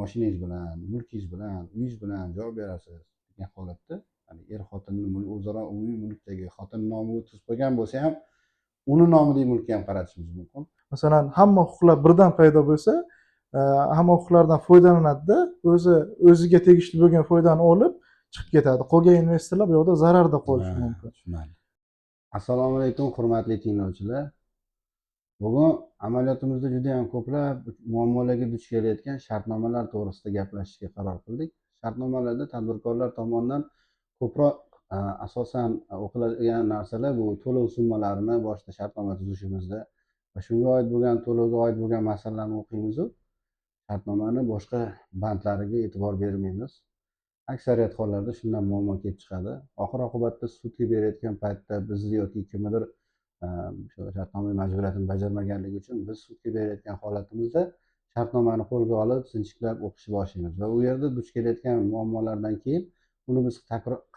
mashinangiz bilan, mulkingiz bilan, uyingiz bilan javob berasiz degan holatda, ya'ni xotinni o'zaro umumiy mulkdagi xotin nomiga o'tkazib qo'ygan bo'lsa ham, uni nomidagi mulkka ham qaratishimiz mumkin. Masalan, hamma huquqlar birdan paydo bo'lsa, hamma huquqlardan foydalanadi-da, o'ziga tegishli bo'lgan foydani olib chiqib ketadi. Qolgan investorlar bu yoqda zararda qolishi mumkin. Tushunarli. Assalomu alaykum, hurmatli tinglovchilar. Bugun amaliyotimizda juda ham ko'plab muammolarga duch kelayotgan shartnomalar to'g'risida gaplashishga qaror qildik. Shartnomalarda tadbirkorlar tomonidan ko'proq asosan o'qiladigan narsalar bu to'lov summalarini boshida shartnoma tuzishimizda va shunga oid bo'lgan to'lovga oid bo'lgan masalalarni o'qiymiz, shartnomani boshqa bandlariga e'tibor bermaymiz. Aksariyat hollarda shundan muammo kelib chiqadi. Oxir oqibatda sudga berayotgan paytda bizni yoki kimnidir shartnoma majburiyatini bajarmaganligi uchun biz sudga berayotgan holatimizda shartnomani qo'lga olib sinchiklab o'qishni boshlaymiz va u yerda duch kelayotgan muammolardan keyin uni biz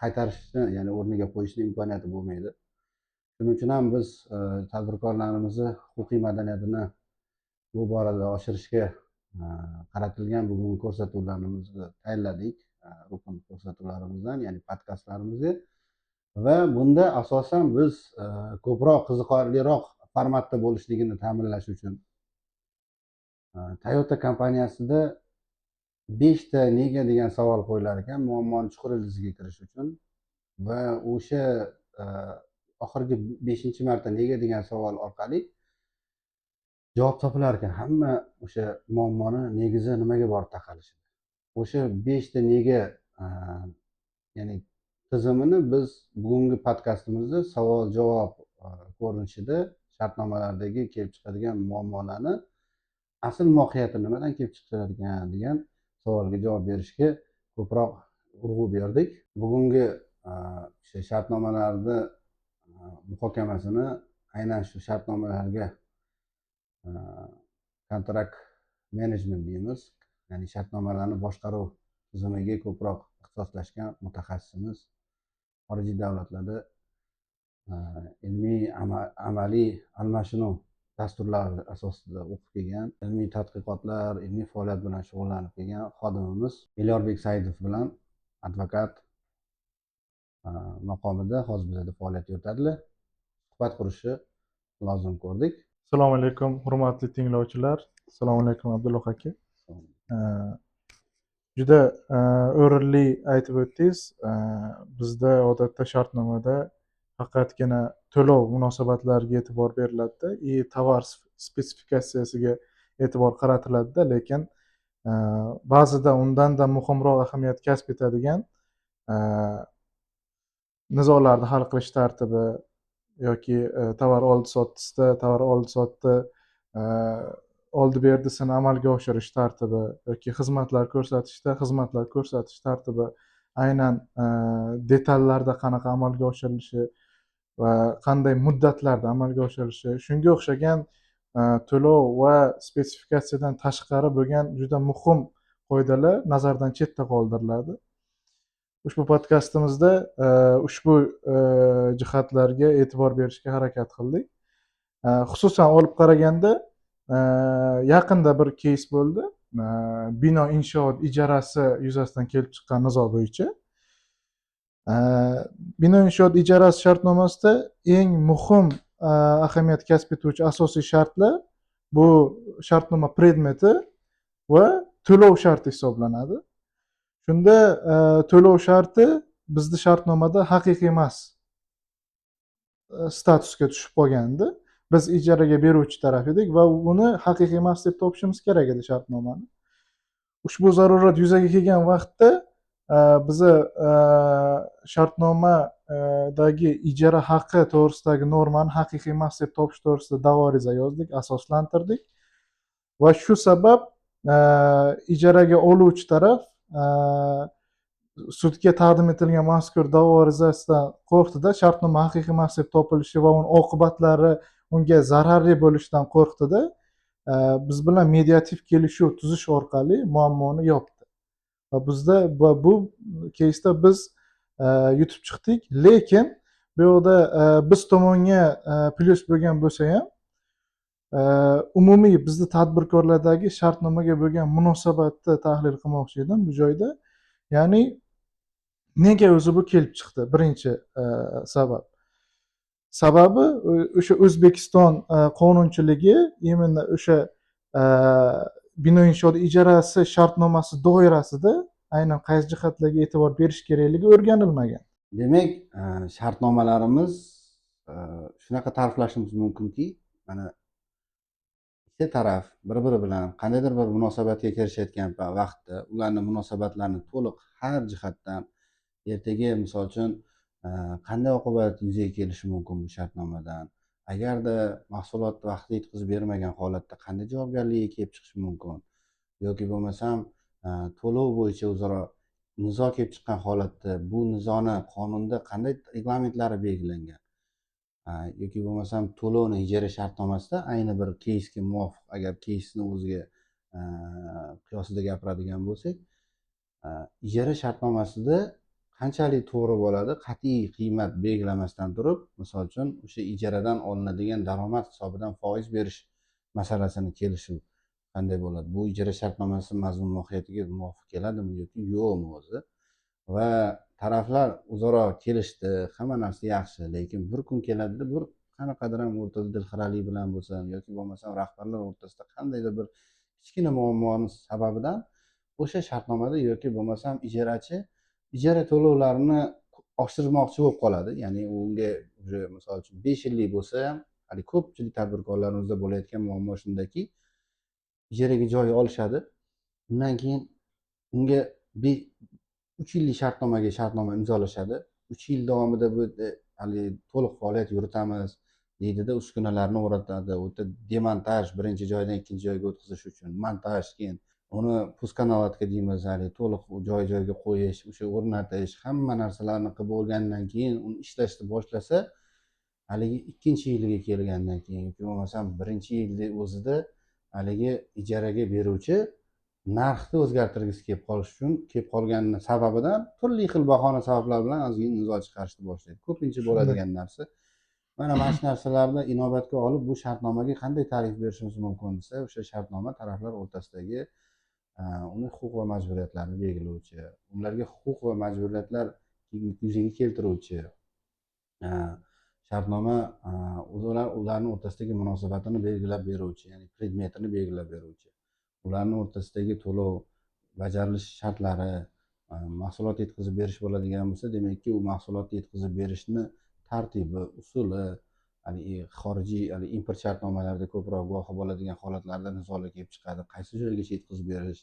qaytarishni, ya'ni o'rniga qo'yishni imkoniyati bo'lmaydi. Shuning uchun ham biz tadbirkorlarimizni huquqiy madaniyatini bu borada oshirishga qaratilgan bugungi ko'rsatuvlarimizni tayyorladik. Rukun ko'rsatuvlarimizdan, ya'ni podkastlarimizga, va bunda asosan biz ko'proq qiziqarliroq formatda bo'lishligini ta'minlash uchun Toyota kompaniyasida 5 ta nega degan savol qo'yilar ekan, muammoni chuqur ildiziga kirish uchun, va o'sha oxirgi 5-marta nega degan savol orqali javob topilar ekan. Hamma o'sha muammoni negizi nimaga borib taqalishi. O'sha 5 ta nega, ya'ni tizimini biz bugungi podkastimizda savol-javob ko'rinishida shartnomalardagi kelib chiqadigan muammolarni asl mohiyati nimadan kelib chiqadigan degan savolga javob berishga ko'proq urg'u berdik. Bugungi shartnomalarni muhokamasini aynan shu shartnomalarga kontrakt menejment deymiz, ya'ni shartnomalarni boshqaruv tizimiga ko'proq ixtisoslashgan mutaxassisimiz, xorijiy davlatlarda ilmiy amaliy almashinuv dasturlari asosida o'qib kelgan, ilmiy tadqiqotlar, ilmiy faoliyat bilan shug'ullanib kelgan xodimimiz Elyorbek Saidov bilan advokat maqomida hozir bizda faoliyat yuritadilar. Suhbat qurishni lozim ko'rdik. Assalomu alaykum, hurmatli tinglovchilar. Assalomu alaykum Abdulloh aka. Juda o'rinli aytib o'tdingiz. Bizda odatda shartnomada faqatgina to'lov munosabatlariga e'tibor beriladi-da, tovar spesifikatsiyasiga e'tibor qaratiladi-da, lekin ba'zida undan-da muhimroq ahamiyat kasb etadigan nizolarni hal qilish tartibi yoki tovar oldi-sotdisida tovar oldi-sotdi oldi berdisini amalga oshirish tartibi yoki xizmatlar ko'rsatishda xizmatlar ko'rsatish tartibi aynan detallarda qanaqa amalga oshirilishi va qanday muddatlarda amalga oshirilishi, shunga o'xshagan to'lov va spesifikatsiyadan tashqari bo'lgan juda muhim qoidalar nazardan chetda qoldiriladi. Ushbu podkastimizda ushbu jihatlarga e'tibor berishga harakat qildik. Xususan olib qaraganda yaqinda bir keys bo'ldi. Bino inshoot ijarasi yuzasidan kelib chiqqan nizo bo'yicha. Bino inshoot ijarasi shartnomasida eng muhim ahamiyat kasb etuvchi asosiy shartlar bu shartnoma predmeti va to'lov sharti hisoblanadi. Shunda to'lov sharti bizning shartnomada haqiqiy emas statusga tushib qolgandi. Biz ijaraga beruvchi taraf edik va uni haqiqiy emas deb topishimiz kerak edi shartnomani. Ushbu zarurat yuzaga kelgan vaqtda biz shartnomadagi ijara haqi to'g'risidagi normani haqiqiy emas deb topish to'g'risida da'vo ariza yozdik, asoslantirdik va shu sabab ijaraga oluvchi taraf sudga taqdim etilgan mazkur da'vo arizasidan qo'rqdida, shartnoma haqiqiy emas deb topilishi va uni oqibatlari unga zararli bo'lishidan qo'rqdida, biz bilan mediativ kelishuv tuzish orqali muammoni yopdi. Va bizda bu keysda biz yutib chiqdik, lekin bu yoqda biz tomonga plyus bo'lgan bo'lsa ham, umumiy bizni tadbirkorlardagi shartnomaga bo'lgan munosabatni tahlil qilmoqchi edim bu joyda. Ya'ni nega o'zi bu kelib chiqdi? Birinchi sabab. Sababi o'sha O'zbekiston qonunchiligi именно o'sha bino inshoot ijarasi shartnomasi doirasida aynan qaysi jihatlarga e'tibor berish kerakligi o'rganilmagan. Demak, shartnomalarimiz shunaqa ta'riflashimiz mumkinki, mana ikki taraf bir-biri bilan qandaydir bir munosabatga kirishayotgan vaqtda ularni munosabatlarini to'liq har jihatdan ertaga misol uchun qanday oqibat yuzaga kelishi mumkin bu shartnomadan, agarda mahsulotni vaqtida yetkazib bermagan holatda qanday javobgarlikka kelib chiqishi mumkin, yoki bo'lmasam to'lov bo'yicha o'zaro nizo kelib chiqqan holatda bu nizoni qonunda qanday reglamentlari belgilangan, yoki bo'lmasam to'lovni ijara shartnomasida ayni bir keysga muvofiq, agar keysni o'ziga qiyosida gapiradigan bo'lsak, ijara shartnomasida qanchalik to'g'ri bo'ladi, qat'iy qiymat belgilamasdan turib, misol uchun o'sha ijaradan olinadigan daromad hisobidan foiz berish masalasini kelishuv qanday bo'ladi, bu ijara shartnomasi mazmun mohiyatiga muvofiq keladimi yoki yo'qmi o'zi, va taraflar o'zaro kelishdi, hamma narsa yaxshi, lekin bir kun keladida bir qanaqadir ham o'rtada dilxiralik bilan bo'lsin yoki bo'lmasam rahbarlar o'rtasida qandaydir bir kichkina muammoni sababidan o'sha shartnomada yoki bo'lmasam ijarachi ijara to'lovlarini oshirmoqchi bo'lib qoladi. Ya'ni unga misol uchun 5 yillik bo'lsa ham, hali ko'pchilik tadbirkorlarimizda bo'layotgan muammo shundaki, ijaraga joy olishadi, undan keyin unga 3 yillik shartnoma imzolashadi. 3 yil davomida bu hali to'liq faoliyat yuritamiz deydida, uskunalarni o'rnatadi, o'ta demontaj, birinchi joydan ikkinchi joyga o'tkazish uchun montaj, keyin uni puskanalatga deymiz, hali to'liq joy-joyiga qo'yish, o'sha o'rnatish, hamma narsalarni qilib bo'lgandan keyin uni ishlashni boshlasa, haligi ikkinchi yiliga kelgandan keyin yoki bo'lmasam birinchi yilning o'zida haligi ijaraga beruvchi narxni o'zgartirgisi kelib qolish uchun kelib qolgani sababidan turli xil bahona sabablar bilan ozgina nizo chiqarishni boshlaydi. Ko'pincha bo'ladigan narsa. Mana shu narsalarni inobatga olib, bu shartnomaga qanday ta'rif berishimiz mumkin desa, o'sha shartnoma taraflar o'rtasidagi uning huquq va majburiyatlarini belgilovchi, ularga huquq va majburiyatlar yuzaga keltiruvchi shartnoma, ularni o'rtasidagi munosabatini belgilab beruvchi, ya'ni predmetini belgilab beruvchi, ularni o'rtasidagi to'lov bajarilish shartlari, mahsulot yetkazib berish bo'ladigan bo'lsa, demakki u mahsulotni yetkazib berishni tartibi, usuli, xorijiy import shartnomalarida ko'proq guvohi bo'ladigan holatlarda nizolar kelib chiqadi. Qaysi joygacha yetkazib berish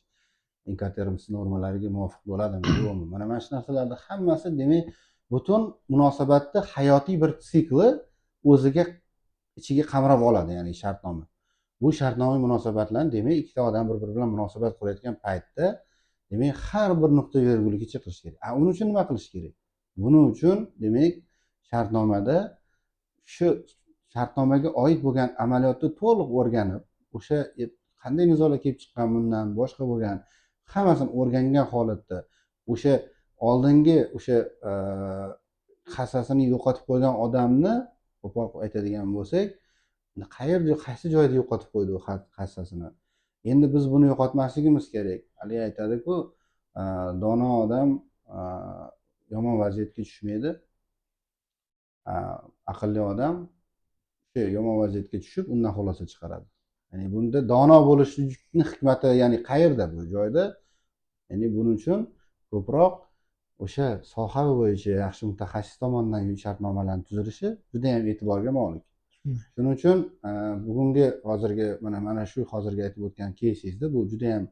Incoterms normalariga muvofiq bo'ladimi, yo'qmi? Mana shu narsalarning hammasi demak butun munosabatni hayotiy bir sikli o'ziga ichiga qamrab oladi, ya'ni shartnoma. Bu shartnoma munosabatlarni demak ikkita odam bir-biri bilan munosabat qurayotgan paytda demak har bir nuqta virgulgacha qilish kerak. Uning uchun nima qilish kerak? Buning uchun demak shartnomada shu shartnomaga oid bo'lgan amaliyotni to'liq o'rganib, o'sha qanday nizolar kelib chiqqan, bundan boshqa bo'lgan hammasini o'rgangan holatda o'sha oldingi o'sha hassasini yo'qotib qo'ygan odamni qo'pol aytadigan bo'lsak, qaysi joyda yo'qotib qo'ydi u hassasini. Endi biz buni yo'qotmasligimiz kerak. Haligi aytadi-ku, dono odam yomon vaziyatga tushmaydi. Aqlli odam shu yomon vaziyatga tushib, undan xulosa chiqaradi. Ya'ni bunda dono bo'lishning hikmati ya'ni qayerda bu joyda? Ya'ni buning uchun ko'proq o'sha soha bo'yicha yaxshi mutaxassis tomonidan shartnomalarni tuzilishi juda ham e'tiborga molik. Shuning uchun bugungi hozirgi mana shu hozirgi aytib o'tgan keysingizda bu juda ham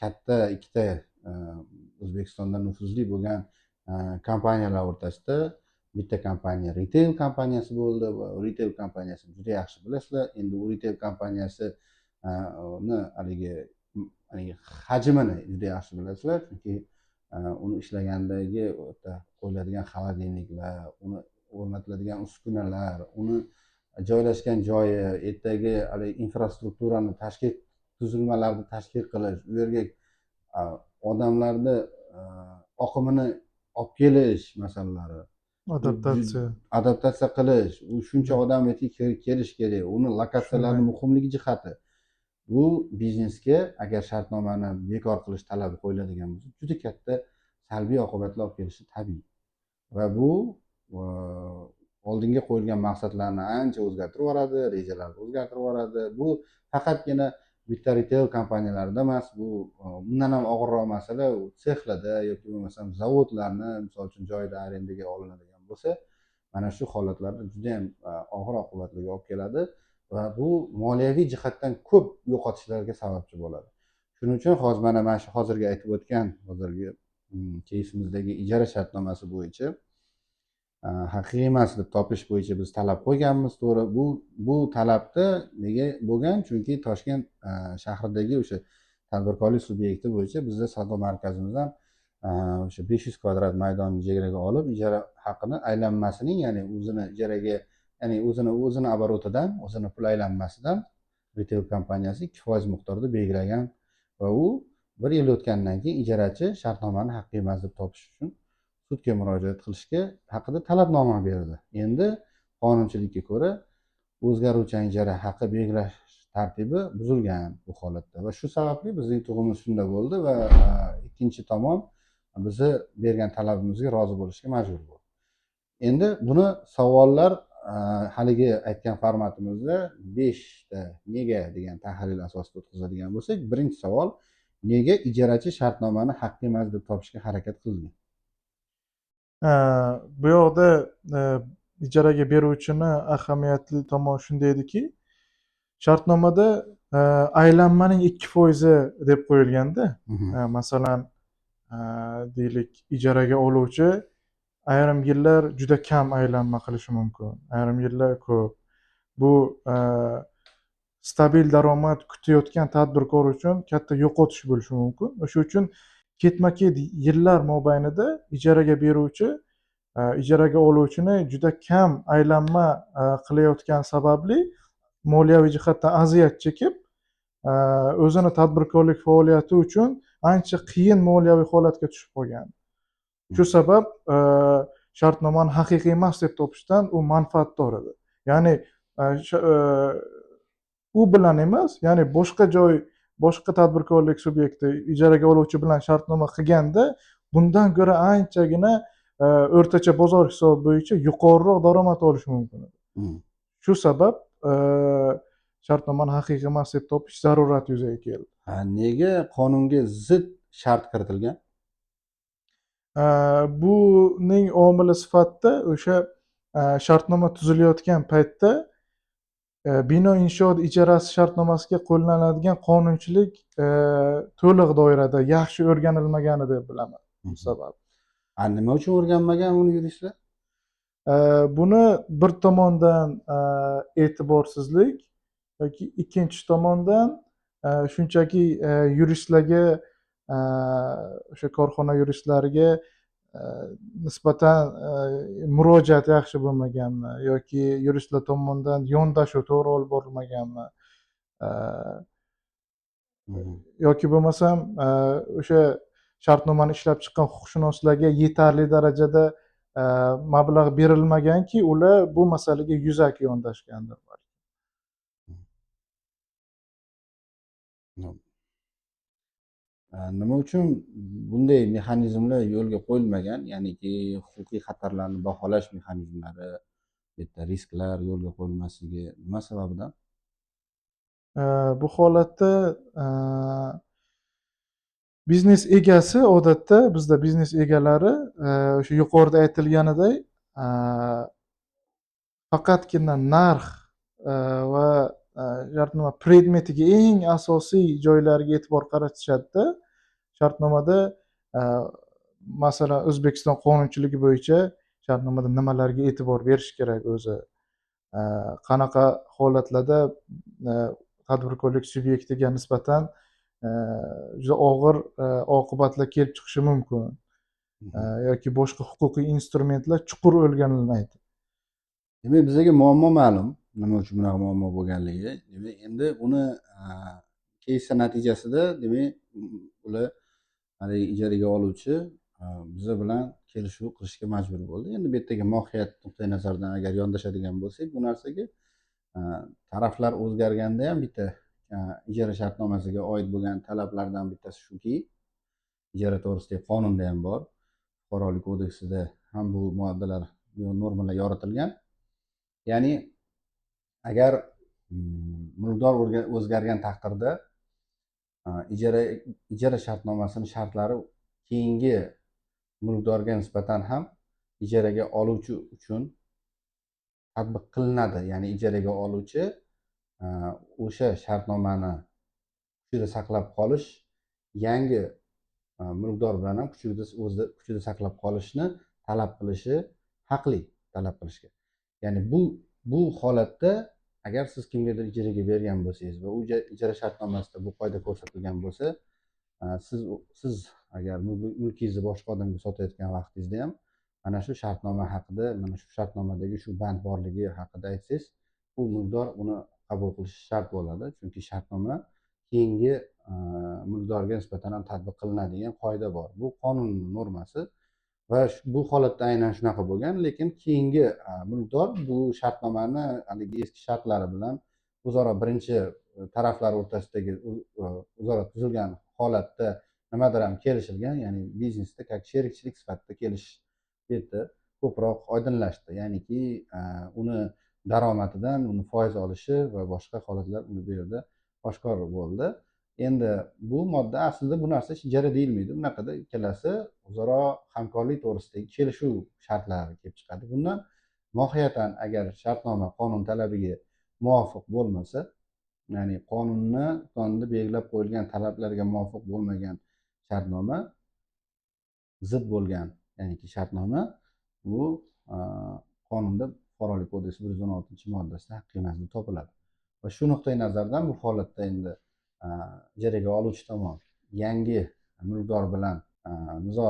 katta ikkita O'zbekistonda nufuzli bo'lgan kompaniyalar o'rtasida bitta kompaniya retail kompaniyasi bo'ldi va retail kompaniyasini juda yaxshi bilasizlar. Endi u retail kompaniyasi haligi hajmini juda yaxshi bilasizlar, chunki uni ishlagandagi qo'yiladigan xolodilniklar, uni o'rnatiladigan uskunalar, uni joylashgan joyi, ertagi infrastrukturani tuzilmalarni tashkil qilish, u yerga odamlarni oqimini olib kelish masalalari, Adaptatsiya. adaptatsiya qilish, u shuncha Hmm. odam kelishi kerak, uni lokatsiyalarni Shunday. muhimligi jihati. Bu biznesga agar shartnomani bekor qilish talabi qo'yiladigan bo'lsa, juda katta salbiy oqibatlar olib kelishi tabiiy. Va bu e, oldinga qo'yilgan maqsadlarni ancha o'zgartirib yuboradi, rejalarni o'zgartirib yuboradi. Bu faqatgina bitta retail kompaniyalarida emas, bu undan ham og'irroq masala u sexlarda yoki bo'lmasam zavodlarni misol uchun joyida arendaga olinadigan bo'lsa, mana shu holatlarda juda ham og'ir oqibatlarga olib keladi va bu moliyaviy jihatdan ko'p yo'qotishlarga sababchi bo'ladi. Shuning uchun hozir mana shu hozirgi aytib o'tgan hozirgi keysimizdagi ijara shartnomasi bo'yicha haqiqiy emas deb topish bo'yicha biz talab qo'yganmiz. To'g'ri, bu talabda nega bo'lgan? Chunki Toshkent shahridagi o'sha tadbirkorlik subyekti bo'yicha bizda savdo markazimizdan o'sha 500 kvadrat maydonni ijaraga olib, ijara haqini aylanmasining, ya'ni o'zini ijaraga, ya'ni o'zini oborotidan, o'zini pul aylanmasidan retail kompaniyasi 2% miqdorda belgilagan va u bir yil o'tgandan keyin ijarachi shartnomani haqiqiy emas deb topish uchun sudga murojaat qilishga haqida talabnoma berdi. Endi qonunchilikka ko'ra o'zgaruvchan ijara haqi belgilash tartibi buzilgan bu holatda va shu sababli bizning yutug'imiz shunda bo'ldi va ikkinchi tomon bizni bergan talabimizga rozi bo'lishga majbur bo'ldi. Endi buni savollar haligi aytgan formatimizda 5 ta nega degan tahlil asosida o'tkazadigan bo'lsak, birinchi savol: nega ijarachi shartnomani haqiqiy emas deb topishga harakat qilgan? Bu yoqda ijaraga beruvchini ahamiyatli tomoni shunda ediki, shartnomada aylanmaning 2% deb qo'yilganda, masalan, deylik, ijaraga oluvchi ayrim yillar juda kam aylanma qilishi mumkin, ayrim yillar ko'p. Bu stabil daromad kutayotgan tadbirkor uchun katta yo'qotish bo'lishi mumkin. O'sha uchun ketma-ket yillar mobaynida ijaraga beruvchi ijaraga oluvchini juda kam aylanma qilayotgani sababli moliyaviy jihatdan aziyat chekib, o'zini tadbirkorlik faoliyati uchun ancha qiyin moliyaviy holatga tushib qolgan. Shu sabab shartnomani haqiqiy emas deb topishdan u manfaatdor edi. Ya'ni u bilan emas, ya'ni boshqa tadbirkorlik subyekti ijaraga oluvchi bilan shartnoma qilganda bundan ko'ra anchagina o'rtacha bozor hisobi bo'yicha yuqoriroq daromad olish mumkin edi. Shu sabab shartnomani haqiqiy emas deb topish zarurati yuzaga keldi. Nega qonunga zid shart kiritilgan? Buning omili sifatida o'sha shartnoma tuzilayotgan paytda bino inshoot ijarasi shartnomasiga qo'llaniladigan qonunchilik to'liq doirada yaxshi o'rganilmagani deb bilaman. Bu sabab. Nima uchun o'rganmagan uni yuristlar? Buni bir tomondan e'tiborsizlik yoki ikkinchi tomondan shunchaki yuristlarga, o'sha korxona yuristlariga nisbatan murojaat yaxshi bo'lmaganmi yoki yuristlar tomonidan yondashuv to'g'ri olib borilmaganmi, yoki bo'lmasam o'sha shartnomani ishlab chiqqan huquqshunoslarga yetarli darajada mablag' berilmaganki, ular bu masalaga yuzaki yondashgandir. Nima uchun bunday mexanizmlar yo'lga qo'yilmagan? Ya'niki huquqiy xatarlarni baholash mexanizmlari, bitta risklar yo'lga qo'yilmasligi nima sababdan? Bu holatda biznes egasi, odatda bizda biznes egalari o'sha yuqorida aytilganidek faqatgina narx va shartnoma predmetiga eng asosiy joylariga e'tibor qaratishadida, shartnomada masalan O'zbekiston qonunchiligi bo'yicha shartnomada nimalarga e'tibor berish kerak o'zi, qanaqa holatlarda tadbirkorlik subyektiga nisbatan juda og'ir oqibatlar kelib chiqishi mumkin yoki boshqa huquqiy instrumentlar chuqur o'rganilmaydi. Demak, bizga muammo ma'lum, nima uchun bunaqa muammo bo'lganligi. Demak, endi uni keysi natijasida demak ular haligi ijaraga oluvchi biz bilan kelishuv qilishga majbur bo'ldi. Endi bu yerdagi mohiyat nuqtai nazaridan agar yondashadigan bo'lsak, bu narsaga taraflar o'zgarganda ham bitta ijara shartnomasiga oid bo'lgan talablardan bittasi shuki, ijara to'g'risidagi qonunda ham bor, fuqarolik kodeksida ham bu moddalar, bu normalar yoritilgan. Ya'ni agar mulkdor o'zgargan taqdirda ijara shartnomasining shartlari keyingi mulkdorga nisbatan ham ijaraga oluvchi uchun tatbiq qilinadi. Ya'ni ijaraga oluvchi o'sha shartnomani kuchida saqlab qolish yangi mulkdor bilan ham kuchida saqlab qolishni talab qilishi haqli, talab qilishga. Ya'ni bu holatda agar siz kimgadir ijaraga bergan bo'lsangiz va u ijara shartnomasida bu qoida ko'rsatilgan bo'lsa, siz agar mulkingizni boshqa odamga sotayotgan vaqtingizda ham mana shu shartnoma haqida, mana shu shartnomadagi shu band borligi haqida aytsangiz, bu mulkdor uni qabul qilishi shart bo'ladi. Chunki shartnoma keyingi mulkdorga nisbatan ham tatbiq qilinadigan qoida bor. Bu qonun normasi va bu holatda aynan shunaqa bo'lgan. Lekin keyingi mulkdor bu shartnomani haligi eski shartlari bilan o'zaro birinchi taraflar o'rtasidagi o'zaro tuzilgan holatda nimadir ham kelishilgan, ya'ni biznesda как sherikchilik sifatida kelishish bu yerda ko'proq oydinlashdi. Ya'niki uni daromadidan uni foiz olishi va boshqa holatlar bu yerda oshkor bo'ldi. Endi bu modda aslida bu narsa ijara deyilmaydi. Bunaqada ikkalasi o'zaro hamkorlik to'g'risidagi kelishuv shartlari kelib chiqadi. Bundan mohiyatan agar shartnoma qonun talabiga muvofiq bo'lmasa, ya'ni qonunda belgilab qo'yilgan talablarga muvofiq bo'lmagan shartnoma, zid bo'lgan, ya'niki shartnoma, bu qonunda fuqarolik kodeksi 116-moddasida haqqiy emas deb topiladi. Va shu nuqtai nazardan bu holatda endi ijaraga oluvchi tomon yangi mulkdor bilan nizo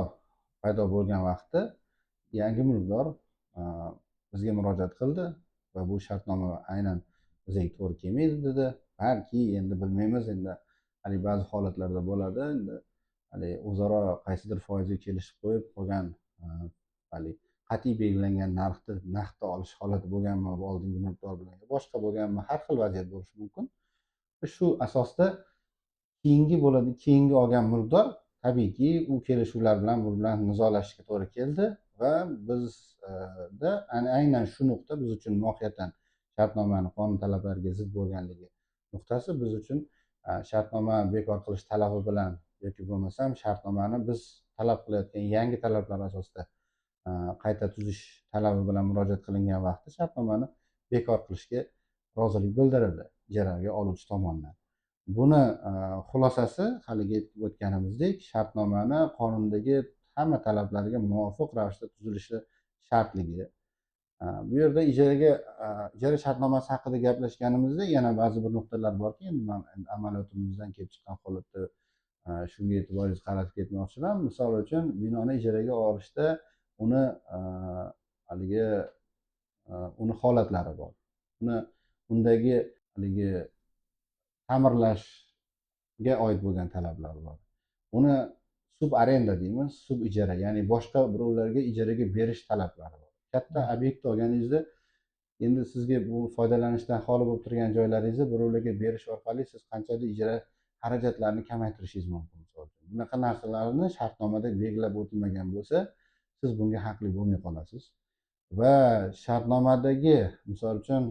paydo bo'lgan vaqtda yangi mulkdor bizga murojaat qildi va bu shartnoma aynan bizga to'g'ri kelmaydi dedi. Balki endi bilmaymiz, endi hali ba'zi holatlarda bo'ladi, endi hali o'zaro qaysidir foizga kelishib qo'yib qolgan, hali qat'iy belgilangan naqdda olish holati bo'lganmi, oldingi mulkdor bilan boshqa bo'lganmi, har xil vaziyat bo'lishi mumkin. Shu asosda keyingi olgan mulkdor tabiiyki u kelishuvlar bilan bu bilan nizolashishga to'g'ri keldi va bizda aynan shu nuqta biz uchun mohiyatan shartnomani qonun talablariga zid bo'lganligi nuqtasi biz uchun shartnoma bekor qilish talabi bilan yoki bo'lmasam shartnomani biz talab qilayotgan yangi talablar asosida qayta tuzish talabi bilan murojaat qilingan vaqtda shartnomani bekor qilishga rozilik bildirildi ijaraga oluvchi tomonidan. Buni xulosasi haligi aytib o'tganimizdek, shartnomani qonundagi hamma talablarga muvofiq ravishda tuzilishi shartligi. Bu yerda ijara shartnomasi haqida gaplashganimizda yana ba'zi bir nuqtalar borki, endi men amaliyotimizdan kelib chiqqan holatda shunga e'tiboringizni qaratib ketmoqchiman. Misol uchun, binoni ijaraga olishda uni holatlari bor. Undagi haligi ta'mirlashga oid bo'lgan talablar bor. Uni subarenda deymiz, sub ijara, ya'ni boshqa birovlarga ijaraga berish talablari bor. Katta obyekt olganingizda endi sizga bu foydalanishdan xoli bo'lib turgan joylaringizni birovlarga berish orqali siz qanchadir ijara xarajatlarini kamaytirishingiz mumkin. Bunaqa narsalarni shartnomada belgilab o'tilmagan bo'lsa, siz bunga haqli bo'lmay qolasiz. Va shartnomadagi misol uchun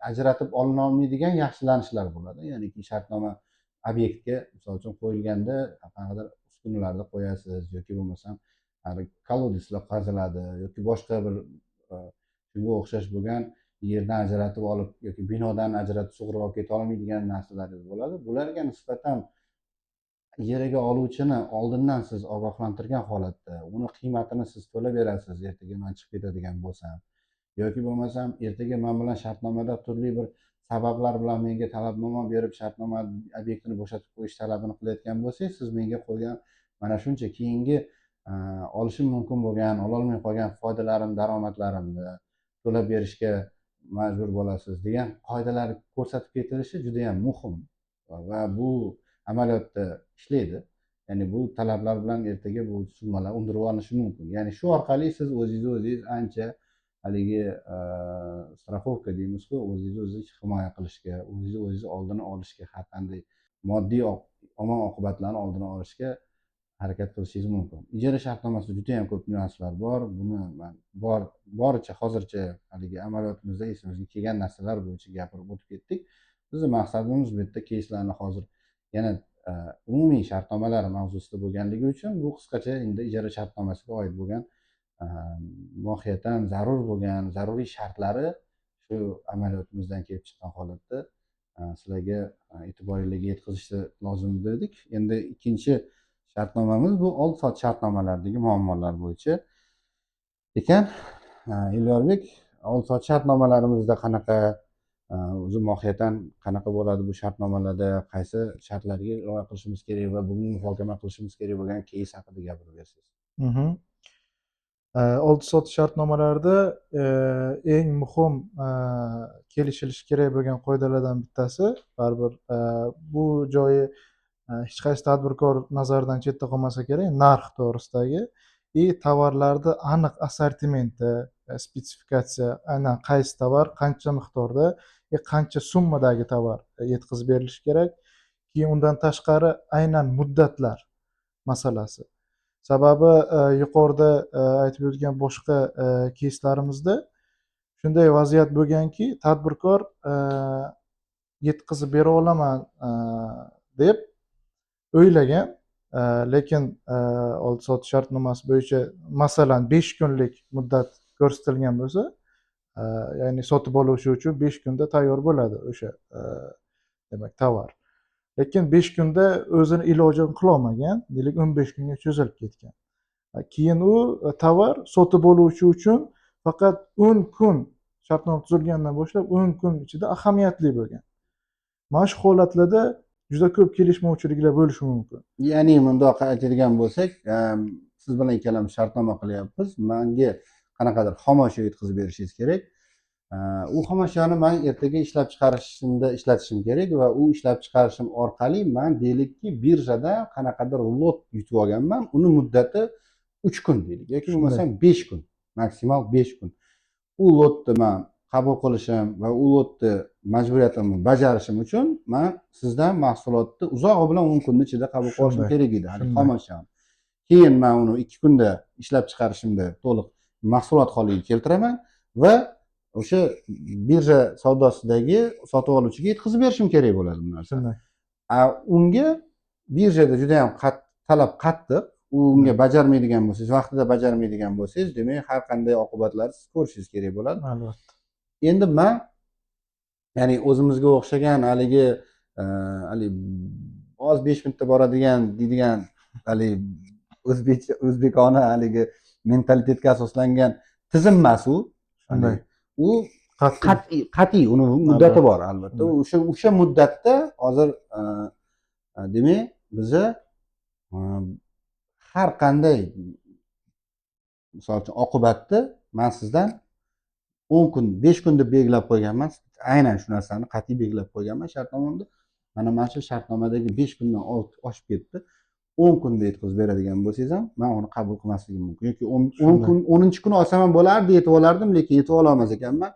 ajratib olina olmaydigan yaxshilanishlar bo'ladi. Ya'niki shartnoma obyektga misol uchun qo'yilganda qanaqadir uskunalarni qo'yasiz yoki bo'lmasam kolodeslar qaziladi yoki boshqa bir shunga o'xshash bo'lgan yerdan ajratib olib yoki binodan ajratib sug'urib olib keta olmaydigan narsalaringiz bo'ladi. Bularga nisbatan ijaraga oluvchini oldindan siz ogohlantirgan holatda uni qiymatini siz to'lab berasiz, ertaga men chiqib ketadigan bo'lsam yoki bo'lmasam ertaga men bilan shartnomada turli bir sabablar bilan menga talabnoma berib shartnoma obyektini bo'shatib qo'yish talabini qilayotgan bo'lsangiz, siz menga qo'ygan mana shuncha keyingi olishim mumkin bo'lgan, ololmay qolgan foydalarim, daromadlarimni to'lab berishga majbur bo'lasiz degan qoidalar ko'rsatib ketilishi juda ham muhim va bu amaliyotda ishlaydi. ya'ni bu talablar bilan ertaga bu summalar undirib olinishi mumkin. Ya'ni shu orqali siz o'zingiz ancha haligi страховка deymizku, o'zingiz himoya qilishga, o'zingiz oldini olishga, har qanday moddiy omon oqibatlarni oldini olishga harakat qilishingiz mumkin. Ijara shartnomasida juda ham ko'p nyuanslar bor. Buni man boricha hozircha haligi amaliyotimizda esimizga kelgan narsalar bo'yicha gapirib o'tib ketdik. Bizning maqsadimiz bu yerda keyslarni hozir yana umumiy shartnomalar mavzusida bo'lganligi uchun bu qisqacha endi ijara shartnomasiga oid bo'lgan mohiyatan zarur bo'lgan zaruriy shartlari shu amaliyotimizdan kelib chiqqan holatda sizlarga e'tiboringizga yetkazishni lozim dedik. Endi ikkinchi shartnomamiz bu oldi-sotdi shartnomalaridagi muammolar bo'yicha ekan. Elyorbek, oldi-sotdi shartnomalarimizda qanaqa, o'zi mohiyatan qanaqa bo'ladi bu shartnomalarda, qaysi shartlarga rioya qilishimiz kerak va bugun muhokama qilishimiz kerak bo'lgan keys haqida gapirib bersangiz. Oldi-sotdi shartnomalarida eng muhim kelishilishi kerak bo'lgan qoidalardan bittasi, baribir bu joyi hech qaysi tadbirkor nazaridan chetda qolmasa kerak, narx to'g'risidagi tovarlarni aniq assortimenti, spetsifikatsiya, aynan qaysi tovar qancha miqdorda, qancha summadagi tovar yetkazib berilishi kerak. Keyin undan tashqari aynan muddatlar masalasi. Sababi yuqorida aytib o'tgan boshqa keyslarimizda shunday vaziyat bo'lganki, tadbirkor yetkazib bera olaman deb o'ylagan, lekin oldi-sotdi shartnomasi bo'yicha masalan 5 kunlik muddat ko'rsatilgan bo'lsa, ya'ni sotib oluvchi uchun 5 kunda tayyor bo'ladi o'sha demak tovar. Lekin 5 kunda o'zini ilojini qilolmagan, deylik 15 kunga cho'zilib ketgan. Keyin u tovar sotib oluvchi uchun faqat 10 kun, shartnoma tuzilgandan boshlab 10 kun ichida ahamiyatli bo'lgan. Mana shu holatlarda juda ko'p kelishmovchiliklar bo'lishi mumkin. Ya'ni bundoq aytadigan bo'lsak, siz bilan ikkalamiz shartnoma qilyapmiz. Menga qanaqadir xomashyo yetkazib berishingiz kerak. U xomashyoni men ertaga ishlab chiqarishimda ishlatishim kerak va u ishlab chiqarishim orqali men deylikki birjada qanaqadir lot yutib olganman. Uni muddati 3 kun deylik yoki bo'lmasam 5 kun, maksimal 5 kun. U lotni men qabul qilishim va u lotni majburiyatimni bajarishim uchun men sizdan mahsulotni uzog'i bilan 10 kunning ichida qabul qilishim kerak edi, hali xomashyoni. Keyin men uni 2 kunda ishlab chiqarishimda to'liq mahsulot holiga keltiraman va o'sha birja savdosidagi sotib oluvchiga yetkazib berishim kerak bo'ladi bu narsa. Unga birjada juda ham talab qattiq. Unga bajarmaydigan bo'lsangiz, vaqtida bajarmaydigan bo'lsangiz, demak har qanday oqibatlarni siz ko'rishingiz kerak bo'ladi. Albatta. Endi men ya'ni o'zimizga o'xshagan haligi oz 5 minutda boradigan deydigan haligi o'zbekona haligi mentalitetga asoslangan tizim emas u. Shunday. U qat'iy uni muddati bor albatta. O'sha muddatda hozir demak biza har qanday misol uchun oqibatni men sizdan 10 kun, 5 kun deb belgilab qo'yganman. Aynan shu narsani qat'iy belgilab qo'yganman shartnomamda. Mana shu shartnomadagi 5 kundan oshib ketdi. 10 kunda yetkazib beradigan bo'lsangiz ham men uni qabul qilmasligim mumkin. Yoki 10 kun 10-kun olsam ham bo'lardi, yetib olardim, lekin yetib ololmas ekanman.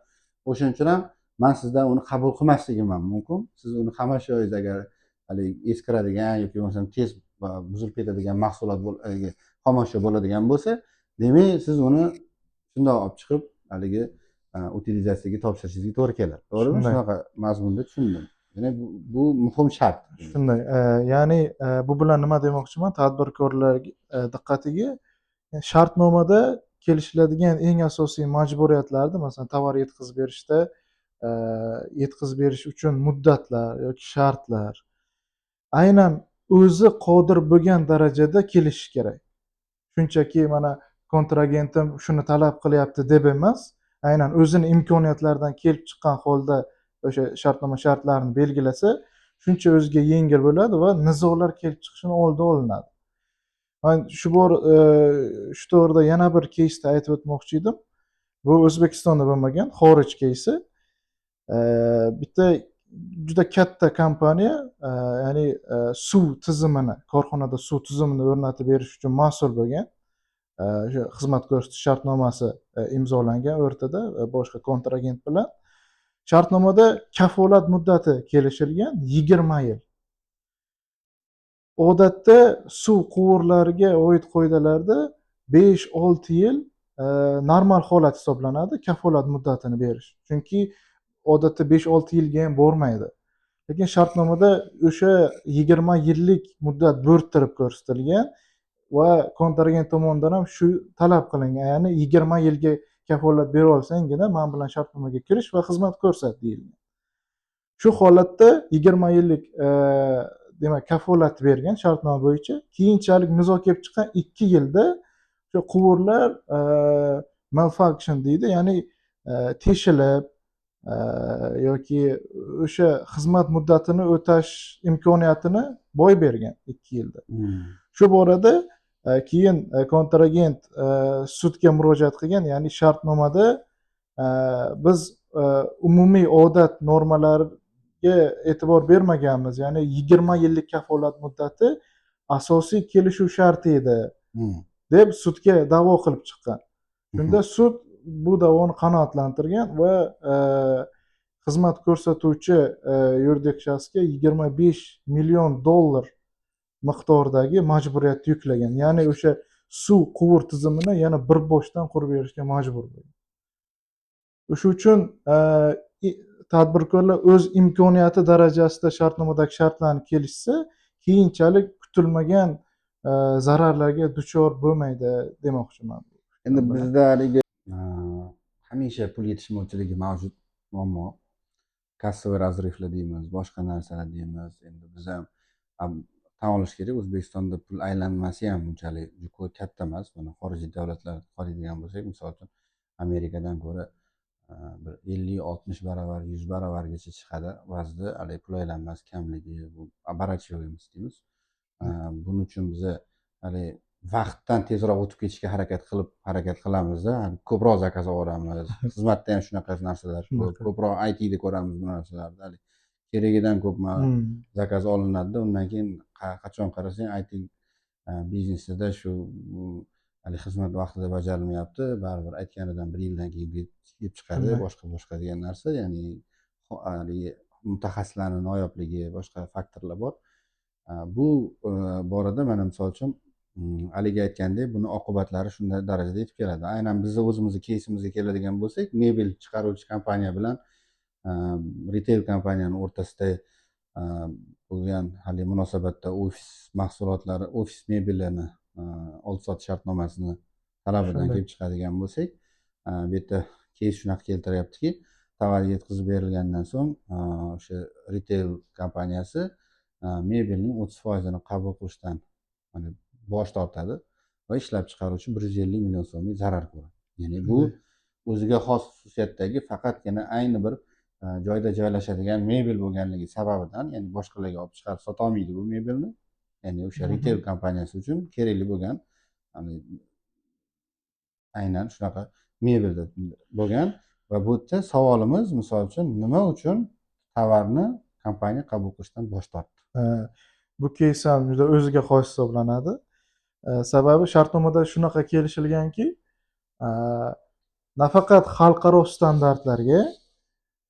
O'shaning uchun ham men sizdan uni qabul qilmasligim ham mumkin. Siz uni xomashyoyingiz agar hali eskiradigan yoki bo'lmasam tez buzilib ketadigan mahsulot xomashyo bo'ladigan bo'lsa, demak siz uni shundoq olib chiqib haligi utilizatsiyaga topshirishingizga to'g'ri keladi. To'g'rimi? Shunaqa mazmunda tushundim. Ya'ni bu muhim shart. Shunday. Ya'ni bu bilan nima demoqchiman? Tadbirkorlar diqqatiga shartnomada kelishiladigan eng asosiy majburiyatlarni, masalan, tovar yetkazib berishda yetkazib berish uchun muddatlar yoki shartlar aynan o'zi qodir bo'lgan darajada kelishish kerak. Shunchaki mana kontragentim shuni talab qilyapti deb emas, aynan o'zini imkoniyatlaridan kelib chiqqan holda o'sha shartnoma shartlarini belgilasa, shuncha o'ziga yengil bo'ladi va nizolar kelib chiqishini oldi olinadi. Men shu to'g'rida yana bir keysni aytib o'tmoqchi edim. Bu O'zbekistonda bo'lmagan, xorij keysi. Bitta juda katta kompaniya ya'ni suv tizimini, korxonada suv tizimini o'rnatib berish uchun mas'ul bo'lgan o'sha xizmat ko'rsatish shartnomasi imzolangan o'rtada boshqa kontragent bilan. Shartnomada kafolat muddati kelishilgan 20 yil. Odatda suv quvurlariga oid qoidalarda 5-6 yil normal holat hisoblanadi kafolat muddatini berish. Chunki odatda 5-6 yilga ham bormaydi. Lekin shartnomada o'sha 20 yillik muddat bo'rttirib ko'rsatilgan va kontragent tomonidan ham shu talab qilingan. Ya'ni 20 yilga kafolat bera olsanggina men bilan shartnomaga kirish va xizmat ko'rsat deyilgan. Shu holatda 20 yillik demak kafolat bergan shartnoma bo'yicha. Keyinchalik nizo kelib chiqqan 2 yilda o'sha quvurlar malfunction deydi, ya'ni teshilib yoki o'sha xizmat muddatini o'tash imkoniyatini boy bergan 2 yilda. Shu borada keyin kontragent sudga murojaat qilgan, ya'ni shartnomada biz umumiy odat normalariga e'tibor bermaganmiz, ya'ni 20 yillik kafolat muddati asosiy kelishuv sharti edi deb sudga da'vo qilib chiqqan. Shunda sud bu da'voni qanoatlantirgan va xizmat ko'rsatuvchi yuridik shaxsga 25 million dollar miqdoridagi majburiyat yuklagan. Ya'ni o'sha suv quvur tizimini yana bir boshdan qurib berishga majbur bo'lgan. O'sha uchun tadbirkorlar o'z imkoniyati darajasida shartnomadagi shartlarni kelishsa, keyinchalik kutilmagan zararlarga duchor bo'lmaydi demoqchiman. Endi bizda haligi hamisha pul yetishmovchiligi mavjud muammo. Kassaviy razriflar deymiz, boshqa narsalar deymiz. Endi biz ham tan olish kerak, O'zbekistonda pul aylanmasi ham unchalik katta emas. Buni xorijiy davlatlar qaraydigan bo'lsak, misol uchun Amerikadan ko'ra bir 50-60 baravar, 100 baravargacha chiqadi vazni, haligi pul aylanmasi kamligi, bu оборачиваемость deymiz. Buning uchun biz hali vaqtdan tezroq o'tib ketishga harakat qilamiz-da, ko'proq zakaz olamiz. Xizmatda ham shunaqa narsalar ko'proq ITda ko'ramiz bu narsalarni. Hali keragidan ko'p zakaz olinadi-da, undan keyin qachon qarasang IT biznesida shu hali xizmat vaqtida bajarilmayapti, baribir aytganidan 1 yildan keyin kelib chiqadi, boshqa degan narsa, ya'ni haligi mutaxassislarning noyobligi, boshqa faktorlar bor. Bu borada mana misol uchun haligi aytgandek, buni oqibatlari shunday darajada yetib keladi. Aynan bizni o'zimizni keysimizga keladigan bo'lsak, mebel chiqaruvchi kompaniya bilan retail kompaniyani o'rtasida bo'lgan hali munosabatda ofis mahsulotlari, ofis mebelini oldi sotish shartnomasini talabidan kelib chiqadigan bo'lsak, bu yerda keys shunaqa keltiryaptiki, tovar yetkazib berilgandan so'ng o'sha retail kompaniyasi mebelning 30% qabul qilishdan bosh tortadi va ishlab chiqaruvchi 150 million so'mlik zarar ko'radi. Ya'ni bu o'ziga xos xususiyatdagi faqatgina ayni bir joyda joylashadigan mebel bo'lganligi sababidan, ya'ni boshqalarga olib chiqarib sota olmaydi bu mebelni. Ya'ni o'sha retail kompaniyasi uchun kerakli bo'lgan aynan shunaqa mebelda bo'lgan va bu yerda savolimiz, misol uchun, nima uchun tovarni kompaniya qabul qilishdan bosh tortdi? Bu keys ham juda o'ziga xos hisoblanadi. Sababi shartnomada shunaqa kelishilganki, nafaqat xalqaro standartlarga,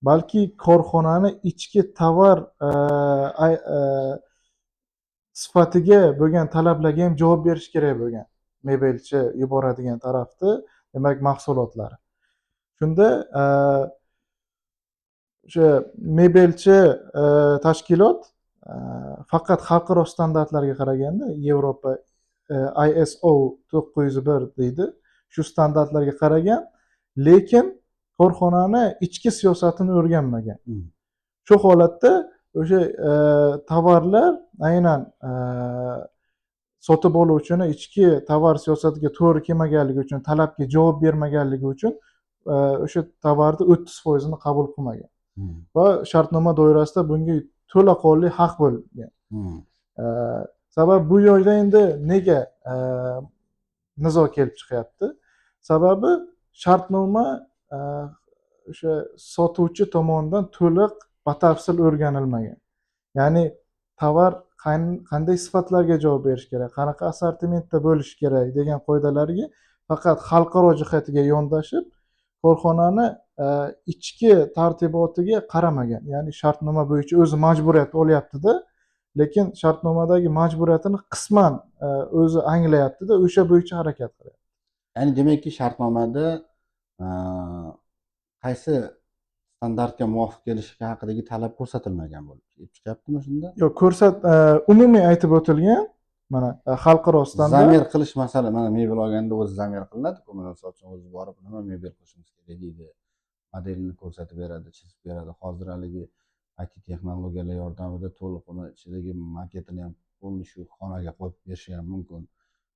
balki korxonani ichki tovar sifatiga bo'lgan talablarga ham javob berish kerak bo'lgan mebelchi yuboradigan tarafni, demak mahsulotlari. Shunda o'sha mebelchi tashkilot faqat xalqaro standartlarga qaraganda, Yevropa ISO 901 deydi, shu standartlarga qaragan, lekin korxonani ichki siyosatini o'rganmagan. Shu holatda o'sha tovarlar aynan sotib oluvchini ichki tovar siyosatiga to'g'ri kelmaganligi uchun, talabga javob bermaganligi uchun o'sha tovarni 30% ni qabul qilmagan. Va shartnoma doirasida bunga to'laqonli haq bo'lgan. Sabab bu joyda endi nega nizo kelib chiqyapti? Sababi shartnoma o'sha sotuvchi tomonidan to'liq batafsil o'rganilmagan. Ya'ni tovar qanday sifatlarga javob berish kerak, qanaqa assortimentda bo'lishi kerak degan qoidalarga faqat xalqaro jihatiga yondashib, korxonani ichki tartibotiga qaramagan. Ya'ni shartnoma bo'yicha o'zi majburiyat olyapti-da, lekin shartnomadagi majburiyatini qisman o'zi anglayapti-da, o'sha bo'yicha harakat qilyapti. Ya'ni demakki shartnomada qaysi standartga muvofiq kelishi haqidagi talab ko'rsatilmagan bo'lib chiqyaptimi shunda? Yo'q, umumiy aytib o'tilgan, mana xalqaro standart. Zamir qilish masala, mana mebel olganda o'zi zamir qilinadi-ku, mana misol uchun o'zi borib nima mebel qilishimiz kerak deydi, modelini ko'rsatib beradi, chizib beradi. Hozir haligi IT texnologiyalar yordamida to'liq uni ichidagi maketini ham bo'ldi shu xonaga qo'yib berishi ham mumkin.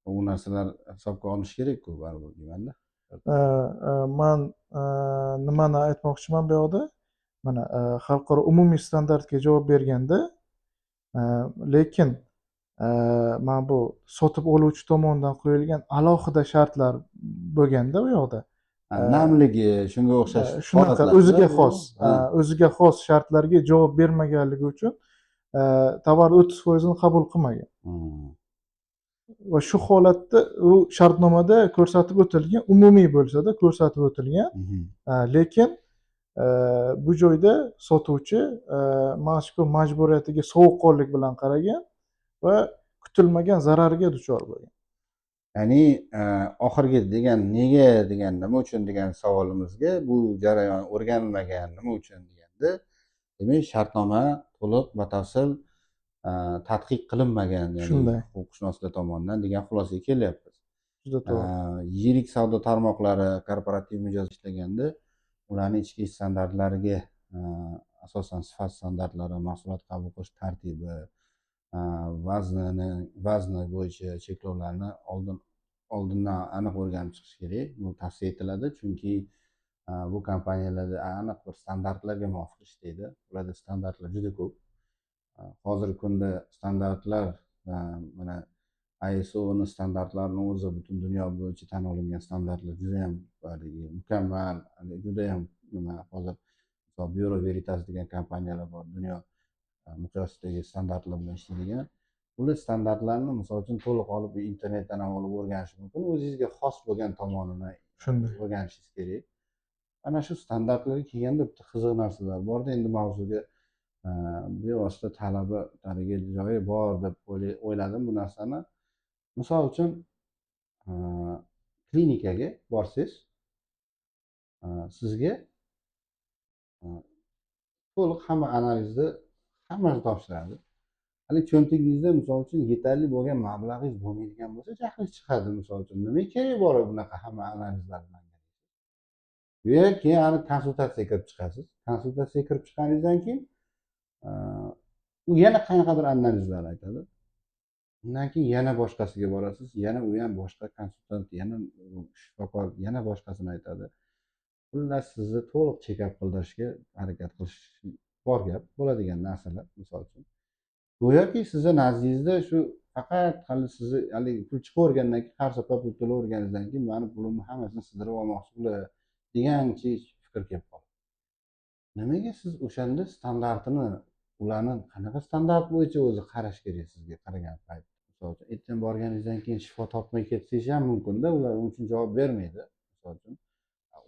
Bu narsalar hisobga olinishi kerak-ku baribir deyman-da. Man nimani aytmoqchiman bu yoqda? Mana xalqaro umumiy standartga javob berganda, lekin mana bu sotib oluvchi tomonidan qo'yilgan alohida shartlar bo'lganda u yoqda. Namligi, shunga o'xshash Shunaqa o'ziga xos shartlarga javob bermaganligi uchun tovar 30% qabul qilmagan. Va shu holatda u shartnomada ko'rsatib o'tilgan, umumiy bo'lsa-da ko'rsatib o'tilgan, lekin bu joyda sotuvchi mazkur majburiyatiga sovuqqonlik bilan qaragan va kutilmagan zararga duchor bo'lgan. Ya'ni oxirgi degan nega degan, nima uchun degan savolimizga bu jarayon o'rganilmagan, nima uchun deganda, demak shartnoma to'liq batafsil tadqiq qilinmagan, ya'ni huquqshunoslar tomonidan degan xulosaga kelyapmiz. Juda to'g'ri. Yirik savdo tarmoqlari korporativ mijoz ishlaganda ularning ichki standartlariga asosan sifat standartlari, mahsulot qabul qilish tartibi, vazni bo'yicha cheklovlarni oldindan aniq o'rganib chiqish kerak. Bu tavsiya etiladi, chunki bu kompaniyalarda aniq bir standartlarga muvofiq ishlaydi. Ularda standartlar juda ko'p. Hozirgi kunda standartlar, mana ISO'ning standartlarini o'zi butun dunyo bo'yicha tan olingan standartlar juda ham mukammal, juda ham hozir Bureau Veritas degan kompaniyalar bor, dunyo miqyosidagi standartlar bilan ishlaydigan. Ular standartlarni misol uchun to'liq olib internetdan ham olib o'rganish mumkin. O'zingizga xos bo'lgan tomonini o'rganishingiz kerak. Ana shu standartlarga kelganda bitta qiziq narsalar borda, endi mavzuga bevosita talabi joyi bor deb o'yladim bu narsani. Misol uchun klinikaga borsangiz, sizga to'liq hamma analizni hammasi topshiradi. Hali cho'ntagingizda misol uchun yetarli bo'lgan mablag'ingiz bo'lmaydigan bo'lsa, jahlingiz chiqadi. Misol uchun nima kerak bor bunaqa hamma analizlar bilan? Keyin ani konsultatsiyaga kirib chiqasiz. Konsultatsiyaga kirib chiqqaningizdan keyin u yana qanaqadir analizlar aytadi. Undan keyin yana boshqasiga borasiz, yana u ham boshqa konsultant, yana shifokor, yana boshqasini aytadi. Xullas sizni to'liq chekap qildirishga harakat qilish bor gap, bo'ladigan narsalar misol uchun. Go'yoki sizni nazdingizda shu faqat hali sizni haligi pul chiqavergandan keyin qarz pul to'laverganingizdan keyin mani pulimni hammasini sizdirib olmoqchi bular degancha fikr kelib qoladi. Nimaga siz o'shanda standartini, ularni qanaqa standart bo'yicha o'zi qarash kerak sizga qaragan payt. Misol uchun ertaga borganingizdan keyin shifo topmay ketsangiz ham mumkin-da, ular uning uchun javob bermaydi. Misol uchun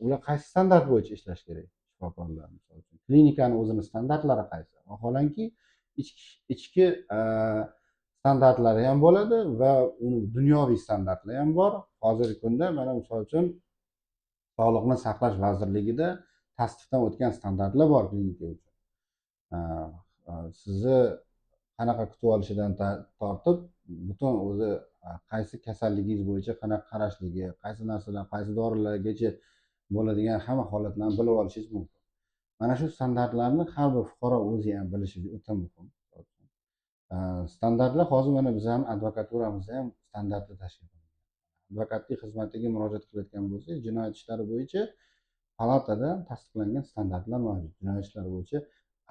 ular qaysi standart bo'yicha ishlash kerak shifokorlar, misol uchun klinikani o'zini standartlari qaysi? Vaholanki ichki standartlari ham bo'ladi va dunyoviy standartlar ham bor. Hozirgi kunda mana misol uchun Sog'liqni saqlash vazirligida tasdiqdan o'tgan standartlar bor klinika uchun. Sizni qanaqa kutib olishidan tortib, butun o'zi qaysi kasalligingiz bo'yicha qanaqa qarashligi, qaysi narsalar, qaysi dorilargacha bo'ladigan hamma holatlarni bilib olishingiz mumkin. Mana shu standartlarni har bir fuqaro o'zi ham bilishi o'ta muhim. Standartlar hozir mana biz ham advokaturamizda ham standartni tashkil qilamiz. Advokatlik xizmatiga murojaat qilayotgan bo'lsangiz, jinoyat ishlari bo'yicha palatada tasdiqlangan standartlar mavjud. Jinoyat ishlari bo'yicha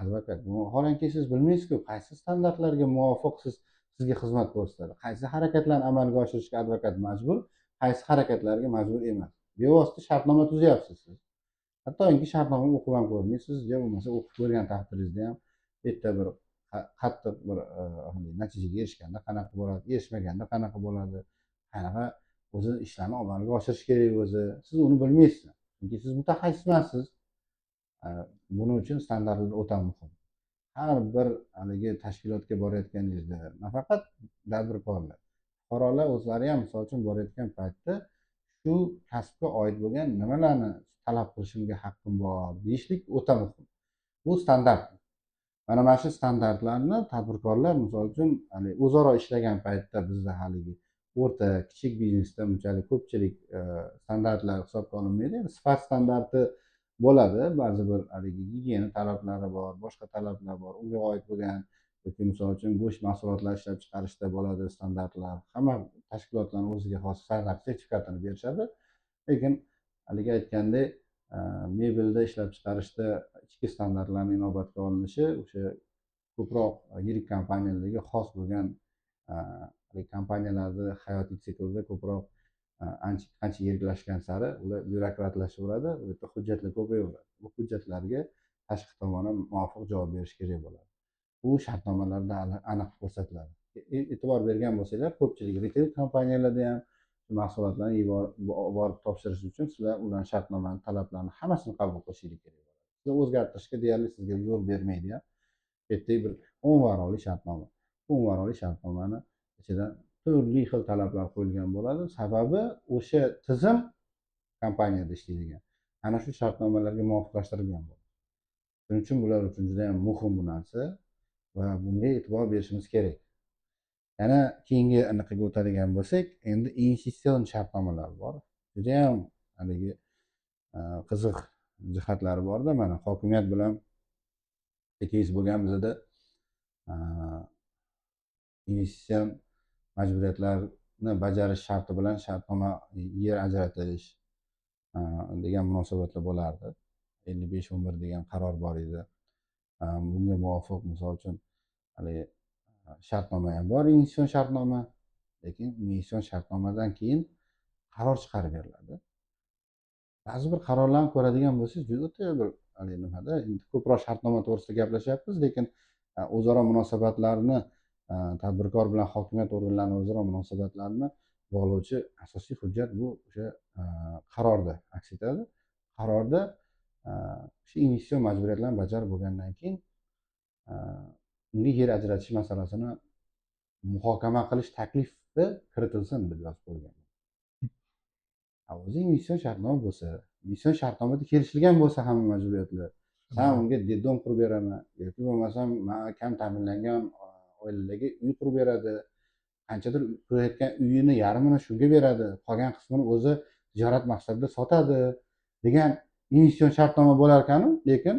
advokat. Vaholanki siz bilmaysiz-ku, qaysi standartlarga muvofiq sizga xizmat ko'rsatadi. Qaysi harakatlarni amalga oshirishga advokat majbur, qaysi harakatlarga majbur emas. Bevosita shartnoma tuzyapsiz siz. Hattoki shartnomani o'qib ham ko'rmaysiz, yo bo'lmasa o'qib ko'rgan taqdiringizda ham bitta bir qattiq bir natijaga erishganda qanaqa bo'ladi, erishmaganda qanaqa bo'ladi, qanaqa o'zi ishlarni amalga oshirish kerak o'zi. Siz uni bilmaysiz. Chunki siz mutaxassis emassiz. Buning uchun standartlar o'ta muhim. Har bir haligi tashkilotga borayotganingizda nafaqat tadbirkorlar, fuqarolar o'zlari ham misol uchun borayotgan paytda shu kasbga oid bo'lgan nimalarni talab qilishimga haqqim bor deyishlik o'ta muhim. Bu standart. Mana shu standartlarni tadbirkorlar misol uchun o'zaro ishlagan paytda bizda haligi o'rta kichik biznesda bunchalik ko'pchilik standartlar hisobga olinmaydi. Sifat standarti bo'ladi, ba'zi bir haligi gigiyena talablari bor, boshqa talablar bor, unga oid bo'lgan yoki misol uchun go'sht mahsulotlar ishlab chiqarishda bo'ladi standartlar. Hamma tashkilotlarning o'ziga xos standart sertifikatini berishadi. Lekin haligi aytgandek mebelda ishlab chiqarishda ichki standartlarning inobatga olinishi o'sha ko'proq yirik kompaniyalarga xos bo'lgan kompaniyalarni hayotiy siklida ko'proq qancha yiriklashgan sari ular byurokratlashaveradi, u yerda hujjatlar ko'payaveradi. Bu hujjatlarga tashqi tomoni muvofiq javob berish kerak bo'ladi. Bu shartnomalarda aniq ko'rsatiladi. E'tibor bergan bo'lsanglar, ko'pchilik retail kompaniyalarda ham mahsulotlarni borib topshirish uchun sizlar ularning shartnomani talablarini hammasini qabul qilishingiz kerak bo'ladi. Sizlar o'zgartirishga deyarli sizga yo'l bermaydi ham. Bu yerda bir unvonli shartnoma. Bu unvonli shartnomani ichida turli xil talablar qo'yilgan bo'ladi. Sababi o'sha tizim kompaniyada ishlaydigan ana shu shartnomalarga muvofiqlashtirilgan bo'ladi. Shuning uchun bular uchun juda ham muhim bu narsa va bunga e'tibor berishimiz kerak. Yana keyingi anaqaga o'tadigan bo'lsak, endi investitsion shartnomalar bor. Juda ham haligi qiziq jihatlari borda, mana hokimiyat bilan keys bo'lgan bizada investitsion majburiyatlarni bajarish sharti bilan shartnoma yer ajratish degan munosabatlar bo'lardi. 55-11 degan qaror bor edi. Bunga muvofiq misol uchun haligi shartnoma ham bor, investitsion shartnoma. Lekin investitsion shartnomadan keyin qaror chiqarib beriladi. Ba'zi bir qarorlarni ko'radigan bo'lsangiz, juda o'ta bir nimada ko'proq shartnoma to'g'risida gaplashyapmiz, lekin o'zaro munosabatlarni tadbirkor bilan hokimiyat organlarining o'zaro munosabatlarini bog'lovchi asosiy hujjat bu o'sha qarorda aks etadi. Qarorda shu investitsion majburiyatlarni bajarib bo'lgandan keyin unga yer ajratish masalasini muhokama qilish taklifi kiritilsin deb yozib qo'ygan. O'zi investitsion shartnoma bo'lsa, investitsion shartnomada kelishilgan bo'lsa hamma majburiyatlar, sen unga dedon qurib beraman yoki bo'lmasam kam ta'minlangan oilalarga uy qurib beradi, qanchadir ko'rayotgan uyini yarmini shunga beradi, qolgan qismini o'zi tijorat maqsadida sotadi degan investitsion shartnoma bo'lar ekanu, lekin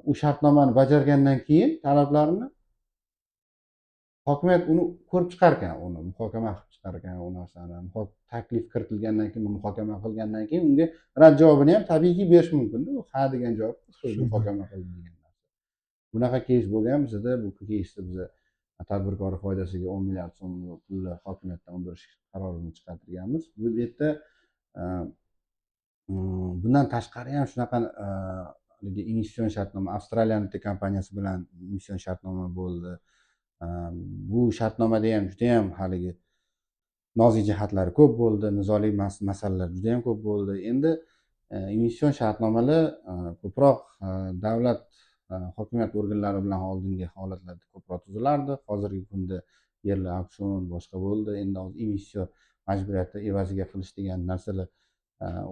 u shartnomani bajargandan keyin talablarini hokimiyat uni ko'rib chiqar ekan, uni muhokama qilib chiqar ekan, u narsani taklif kiritilgandan keyin muhokama qilgandan keyin unga rad javobini ham tabiiyki berish mumkin-da, ha degan javob muhokama qildi degan narsa. Bunaqa keys bo'lgan bizda, bu keysda biz tadbirkor foydasiga 10 milliard so'm pulni hokimiyatdan undirish qarorini chiqartirganmiz. Bu yerda bundan tashqari ham shunaqa investitsion shartnoma Avstraliyaning kompaniyasi bilan investitsion shartnoma bo'ldi. Bu shartnomada ham juda ham haligi nozik jihatlari ko'p bo'ldi, nizoli masalalar juda ham ko'p bo'ldi. Endi investitsion shartnomalar ko'proq davlat hokimiyat organlari bilan oldingi holatlarda ko'proq tuzilardi. Hozirgi kunda yerlar auksion boshqa bo'ldi. Endi investitsion majburiyati evaziga qilish degan narsalar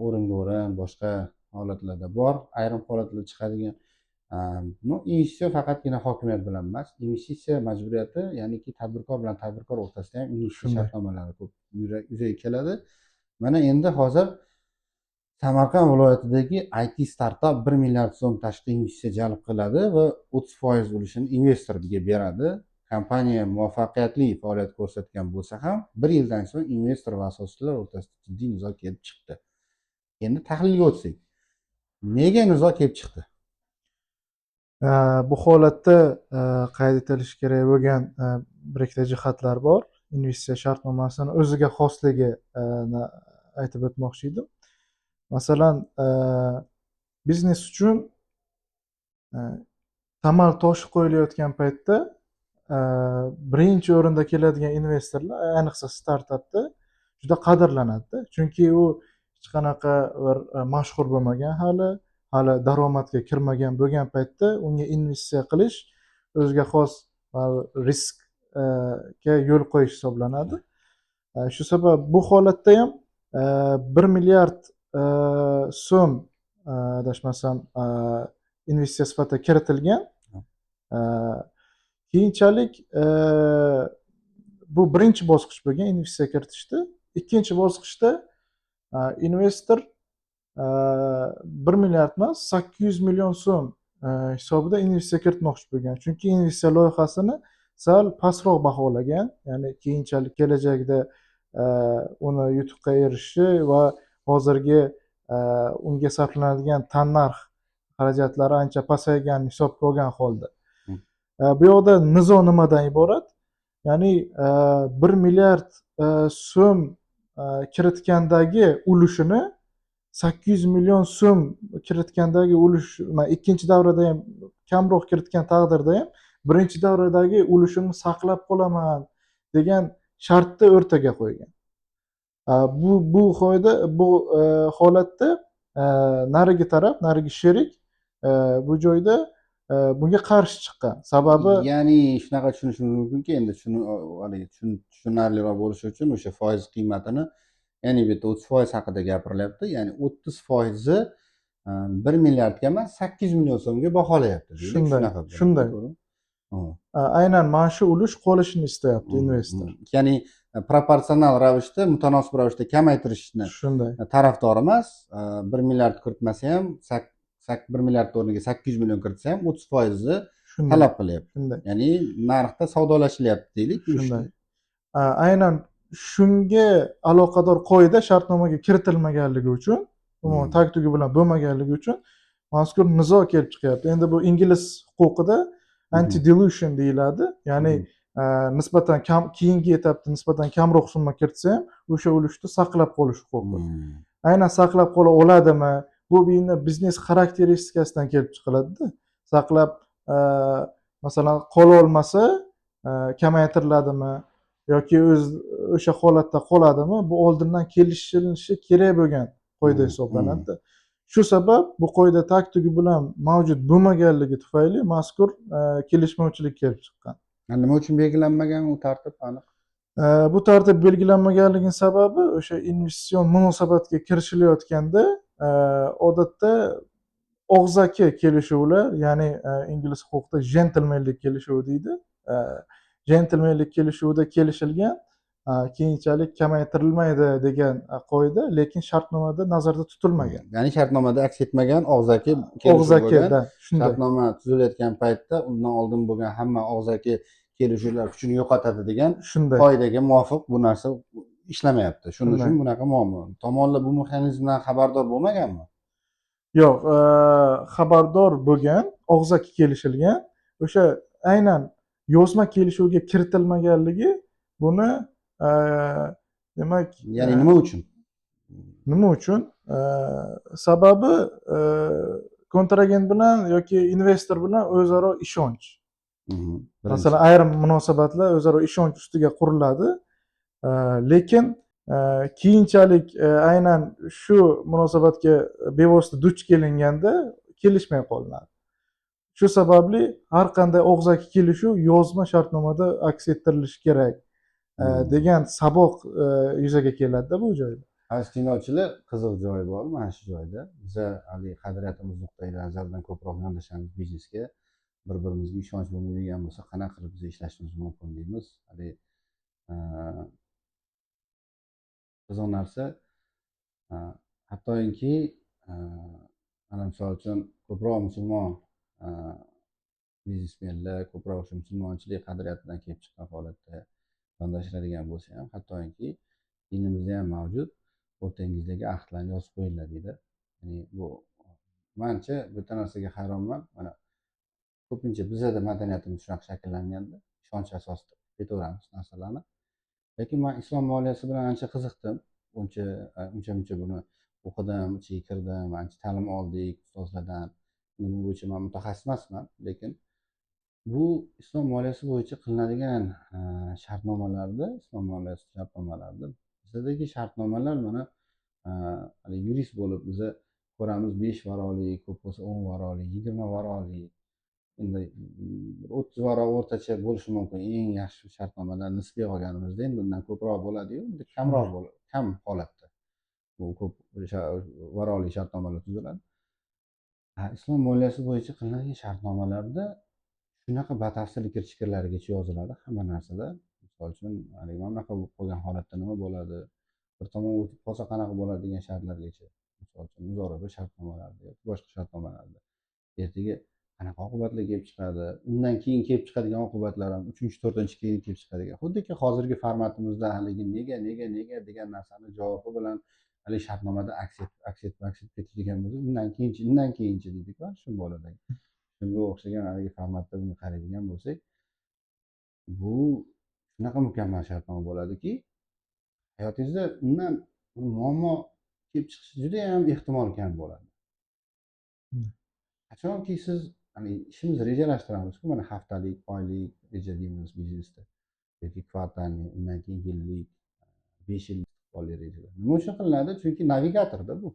o'rin boshqa holatlarda bor. Ayrim holatlarda chiqadigan investitsiya faqatgina hokimiyat bilan emas, investitsiya majburiyati, ya'niki tadbirkor bilan tadbirkor o'rtasida ham investitsiya shartnomalari ko'p yuzaga keladi. Mana endi hozir Samarqand viloyatidagi IT startap 1 milliard so'm tashqi investitsiya jalb qiladi va 30% ulushini investorga beradi. Kompaniya muvaffaqiyatli faoliyat ko'rsatgan bo'lsa ham 1 yildan so'ng investor va asoschilar o'rtasida jiddiy nizo kelib chiqdi. Endi tahlilga o'tsak, nega nizo kelib chiqdi? Bu holatda qayd etilishi kerak bo'lgan bir ikkita jihatlar bor. Investitsiya shartnomasini o'ziga xosligini aytib o'tmoqchi edim. Masalan, biznes uchun tamal toshi qo'yilayotgan paytda birinchi o'rinda keladigan investorlar, ayniqsa startapda juda qadrlanadida. Chunki u hech qanaqa bir mashhur bo'lmagan, hali daromadga kirmagan bo'lgan paytda unga investitsiya qilish o'ziga xos riskga yo'l qo'yish hisoblanadi. Shu sabab bu holatda ham 1 milliard so'm adashmasam investitsiya sifatida kiritilgan. Keyinchalik bu birinchi bosqich bo'lgan investitsiya kiritishda. Ikkinchi bosqichda investor 1 milliard emas, 800 million so'm hisobida investitsiya kiritmoqchi bo'lgan. Chunki investitsiya loyihasini sal pastroq baholagan, ya'ni keyinchalik kelajakda uni yutuqqa erishishi va hozirgi unga sarflanadigan tannarx xarajatlari ancha pasayganini hisobga olgan holda. Bu yoqda nizo nimadan iborat? Ya'ni 1 milliard so'm kiritgandagi ulushini 800 million so'm kiritgandagi ulush, ikkinchi davrada ham kamroq kiritgan taqdirda ham birinchi davradagi ulushimni saqlab qolaman degan shartni o'rtaga qo'ygan. Bu holatda narigi taraf, narigi sherik bu joyda bunga qarshi chiqqan. Sababi ya'ni shunaqa tushunishimiz mumkinki, endi shuni haligi tushunarliroq bo'lishi uchun o'sha foiz qiymatini, ya'ni bu yerda 30% haqida gapirilyapti. Ya'ni 30% 1 milliardga emas, 800 million so'mga baholayapti. Shunday. Aynan mana shu ulush qolishini istayapti investor. Ya'ni proporsional ravishda, mutanosib ravishda kamaytirishni tarafdor emas. 1 milliard kiritmasa ham 1 milliard o'rniga 800 million kiritsa ham 30% talab qilyapti. Ya'ni narxda savdolashilyapti deylik. Aynan shunga aloqador qoida shartnomaga kiritilmaganligi uchun, umuman tag-tugi bilan bo'lmaganligi uchun mazkur nizo kelib chiqyapti. Endi bu ingliz huquqida anti-dilution deyiladi. Ya'ni nisbatan keyingi etapda nisbatan kamroq summa kiritsa ham o'sha ulushni saqlab qolish huquqi. Aynan saqlab qola oladimi? Bu biznes xarakteristikasidan kelib chiqiladida. Saqlab masalan qola olmasa kamaytiriladimi yoki o'sha holatda qoladimi? Bu oldindan kelishilishi kerak bo'lgan qoida hisoblanadi. Shu sabab bu qoida tag-tugi bilan mavjud bo'lmaganligi tufayli mazkur kelishmovchilik kelib chiqqan. Nima uchun belgilanmagan u tartib aniq? Bu tartib belgilanmaganligining sababi o'sha investitsion munosabatga kirishilayotganda odatda og'zaki kelishuvlar, ya'ni ingliz huquqida gentlemanlik kelishuvi deydi. Gentlemanlik kelishuvida kelishilgan keyinchalik kamaytirilmaydi degan qoida, lekin shartnomada nazarda tutilmagan. Ya'ni shartnomada aks etmagan og'zaki kelishuv bo'lgan. Shartnoma tuzilayotgan paytda undan oldin bo'lgan hamma og'zaki kelishuvlar kuchini yo'qotadi degan qoidaga muvofiq bu narsa ishlamayapti. Shuning uchun bunaqa muammo. Tomonlar bu mexanizmdan xabardor bo'lmaganmi? Yo'q, xabardor bo'lgan, og'zaki kelishilgan. O'sha aynan yozma kelishuvga kiritilmaganligi buni demak, ya'ni nima uchun? Nima uchun? Sababi kontragent bilan yoki investor bilan o'zaro ishonch. Masalan, ayrim munosabatlar o'zaro ishonch ustiga quriladi. Lekin keyinchalik aynan shu munosabatga bevosita duch kelinganda kelishmay qolinadi. Shu sababli har qanday og'zaki kelishuv yozma shartnomada aks ettirilishi kerak degan saboq yuzaga keladi-da bu joyda. Tinglovchilar, qiziq joyi bor mana shu joyda. Biza hali qadriyatimiz nuqtai nazaridan ko'proq yondashamiz biznesga. Bir-birimizga ishonch bo'lmaydigan bo'lsa, qanaqa qilib biz ishlashimiz mumkin deymiz. Hali qiziq narsa, hattoki mana misol uchun ko'proq musulmon biznesmenlar, ko'proq shu musulmonchilik qadriyatidan kelib chiqqan holatda yondashiladigan bo'lsa ham, hattoki dinimizda ham mavjud o'rtangizdagi ahdlarni yozib qo'yinglar deydi. Ya'ni bu menimcha bu yerda narsaga hayronman. Mana ko'pincha bizada madaniyatimiz shunaqa shakllanganda, ishonch asosida ketaveramiz narsalarni. Lekin men islom moliyasi bilan ancha qiziqdim. Uncha buni o'qidim, ichiga kirdim, ancha ta'lim oldik ustozlardan. Bu bo'yicha men mutaxassis emasman, lekin Bu islom moliyasi bo'yicha qilinadigan shartnomalarda, islom moliyasi shartnomalarida bizdagi shartnomalar mana haligi yurist bo'lib biza ko'ramiz 5 varoli, ko'p bo'lsa 10 varoli, 20 varoli, endi 30 varol o'rtacha bo'lishi mumkin. Eng yaxshi shartnomalar nisbiy olganimizda endi bundan ko'proq bo'ladi-yu, endi kamroq bo'ladi, kam holatda bu ko'p varoli shartnomalar tuziladi. Islom moliyasi bo'yicha qilinadigan shartnomalarda shunaqa batafsil fikr-chiqirlarigacha yoziladi hamma narsada. Misol uchun haligi mana bunaqa bo'lib qolgan holatda nima bo'ladi, bir tomon o'tib qolsa qanaqa bo'ladi degan shartlargacha. Misol uchun muzoraba shartnomalarida yoki boshqa shartnomalarda ertaga qanaqa oqibatlar kelib chiqadi, undan keyin kelib chiqadigan oqibatlar ham 3-4 keyin kelib chiqadigan. Xuddiki hozirgi formatimizda haligi nega degan narsani javobi bilan haligi shartnomada aks etib ketadigan bo'lsa, undan keyinchi deydiku, shu bo'ladi. Shunga o'xshagan haligi formatda buni qaraydigan bo'lsak, bu shunaqa mukammal shartnoma bo'ladiki, hayotingizda undan muammo kelib chiqishi juda ham ehtimol kam bo'ladi. Qachonki siz ishimizni rejalashtiramiz-ku, mana haftalik, oylik reja deymiz biznesda yoki kvartalniy, undan keyin yillik, 5 yillik istiqbolli rejalar. Nima uchun qilinadi? Chunki navigatorda bu.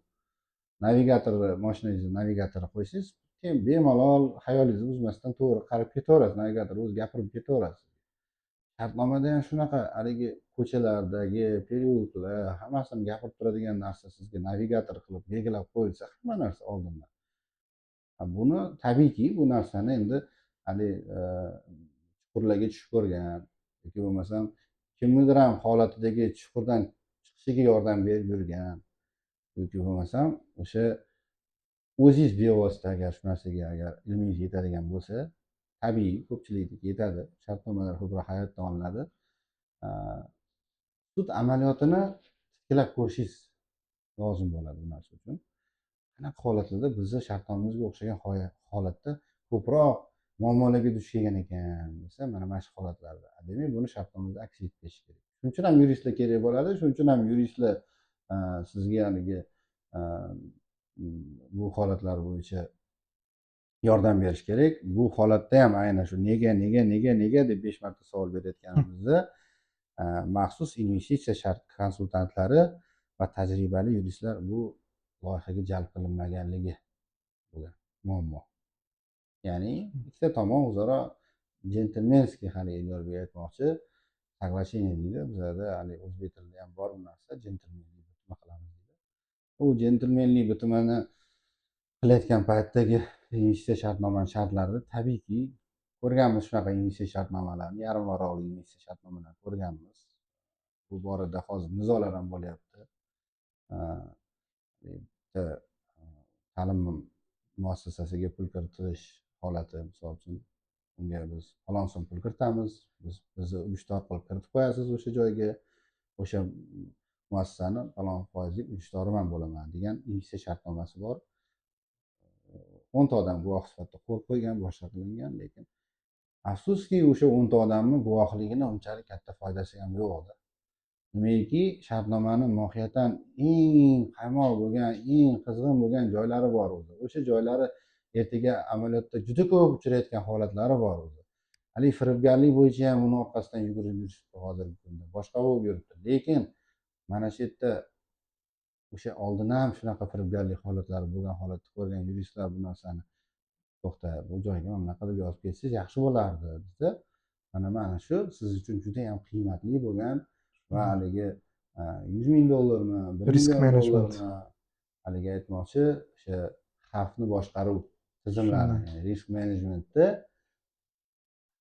Navigatorni, mashinangizni navigatorga qo'ysangiz, keyin bemalol hayolingizni buzmasdan to'g'ri qarab ketaverasiz. Navigator o'zi gapirib ketaverasiz. Shartnomada ham shunaqa, haligi ko'chalardagi pereyonklar hammasini gapirib turadigan narsa sizga navigator qilib belgilab qo'yilsa, hamma narsa oldindan. Buni tabiiyki, bu narsani endi haligi chuqurlarga tushib ko'rgan yoki bo'lmasam kimnidir ham holatidagi chuqurdan chiqishiga yordam berib yurgan yoki bo'lmasam o'sha o'zingiz bevosita agar shu narsaga agar ilmingiz yetadigan bo'lsa, tabiiy ko'pchilikniki yetadi, shartnomalar ko'proq hayotda olinadi. Sud amaliyotini tiklab ko'rishingiz lozim bo'ladi bu narsa uchun. Qanaqa holatlarda bizni shartnomamizga o'xshagan holatda ko'proq muammolarga duch kelgan ekan desa, mana shu holatlarda. Demak, buni shartnomada aks ettirish kerak. Shuning uchun ham yuristlar kerak bo'ladi, shuning uchun ham yuristlar sizga haligi bu holatlar bo'yicha yordam berish kerak. Bu holatda ham aynan shu nega deb 5 marta savol berayotganimizda maxsus investitsiya shart konsultantlari va tajribali yuristlar bu loyihaga jalb qilinmaganligi bo'lgan muammo. Ya'ni ikkita tomon o'zaro jentelmenskiy, hali Elyorbek aytmoqchi, соглашение deydi. Bizada hali o'zbek tilida ham bor bu narsa, jentelmenlik bitimi qilamiz deydi. U jentelmenlik bitimini qilayotgan paytdagi investitsiya shartnomani shartlarida tabiiyki ko'rganmiz shunaqa investitsiya shartnomalarni, yarim oroliq investitsiya shartnomalarni ko'rganmiz. Bu borada hozir nizolar ham bo'lyapti. Ta'lim muassasasiga pul kiritish holati, misol uchun unga biz falon so'm pul kiritamiz, bizni ulushtor qilib kiritib qo'yasiz o'sha joyga, o'sha muassasani falon foizlik ulushtoriman bo'laman degan investitsiya shartnomasi bor. 10 ta odam guvoh sifatida qo'l qo'ygan, boshqa qilingan, lekin afsuski o'sha 10 ta odamning guvohligini unchalik katta foydasi ham yo'q. Nimagaki, shartnomani mohiyatan eng qaymoq bo'lgan, eng qizg'in bo'lgan joylari bor o'zi. O'sha joylari ertaga amaliyotda juda ko'p uchrayotgan holatlari bor o'zi. Haligi firibgarlik bo'yicha ham uni orqasidan yugurib yurishibdi hozirgi kunda. Boshqa bo'lib yuribdi. Lekin mana shu yerda o'sha oldin ham shunaqa firibgarlik holatlari bo'lgan holatda ko'rgan yuristlar bu narsani to'xta, bu joyga mana bunaqa deb yozib ketsangiz yaxshi bo'lardi bizda. Mana shu siz uchun juda ham qiymatli bo'lgan va haligi $100,000 Risk $1 management. million haligi aytmoqchi, o'sha xavfni boshqaruv tizimlari, risk menejmentda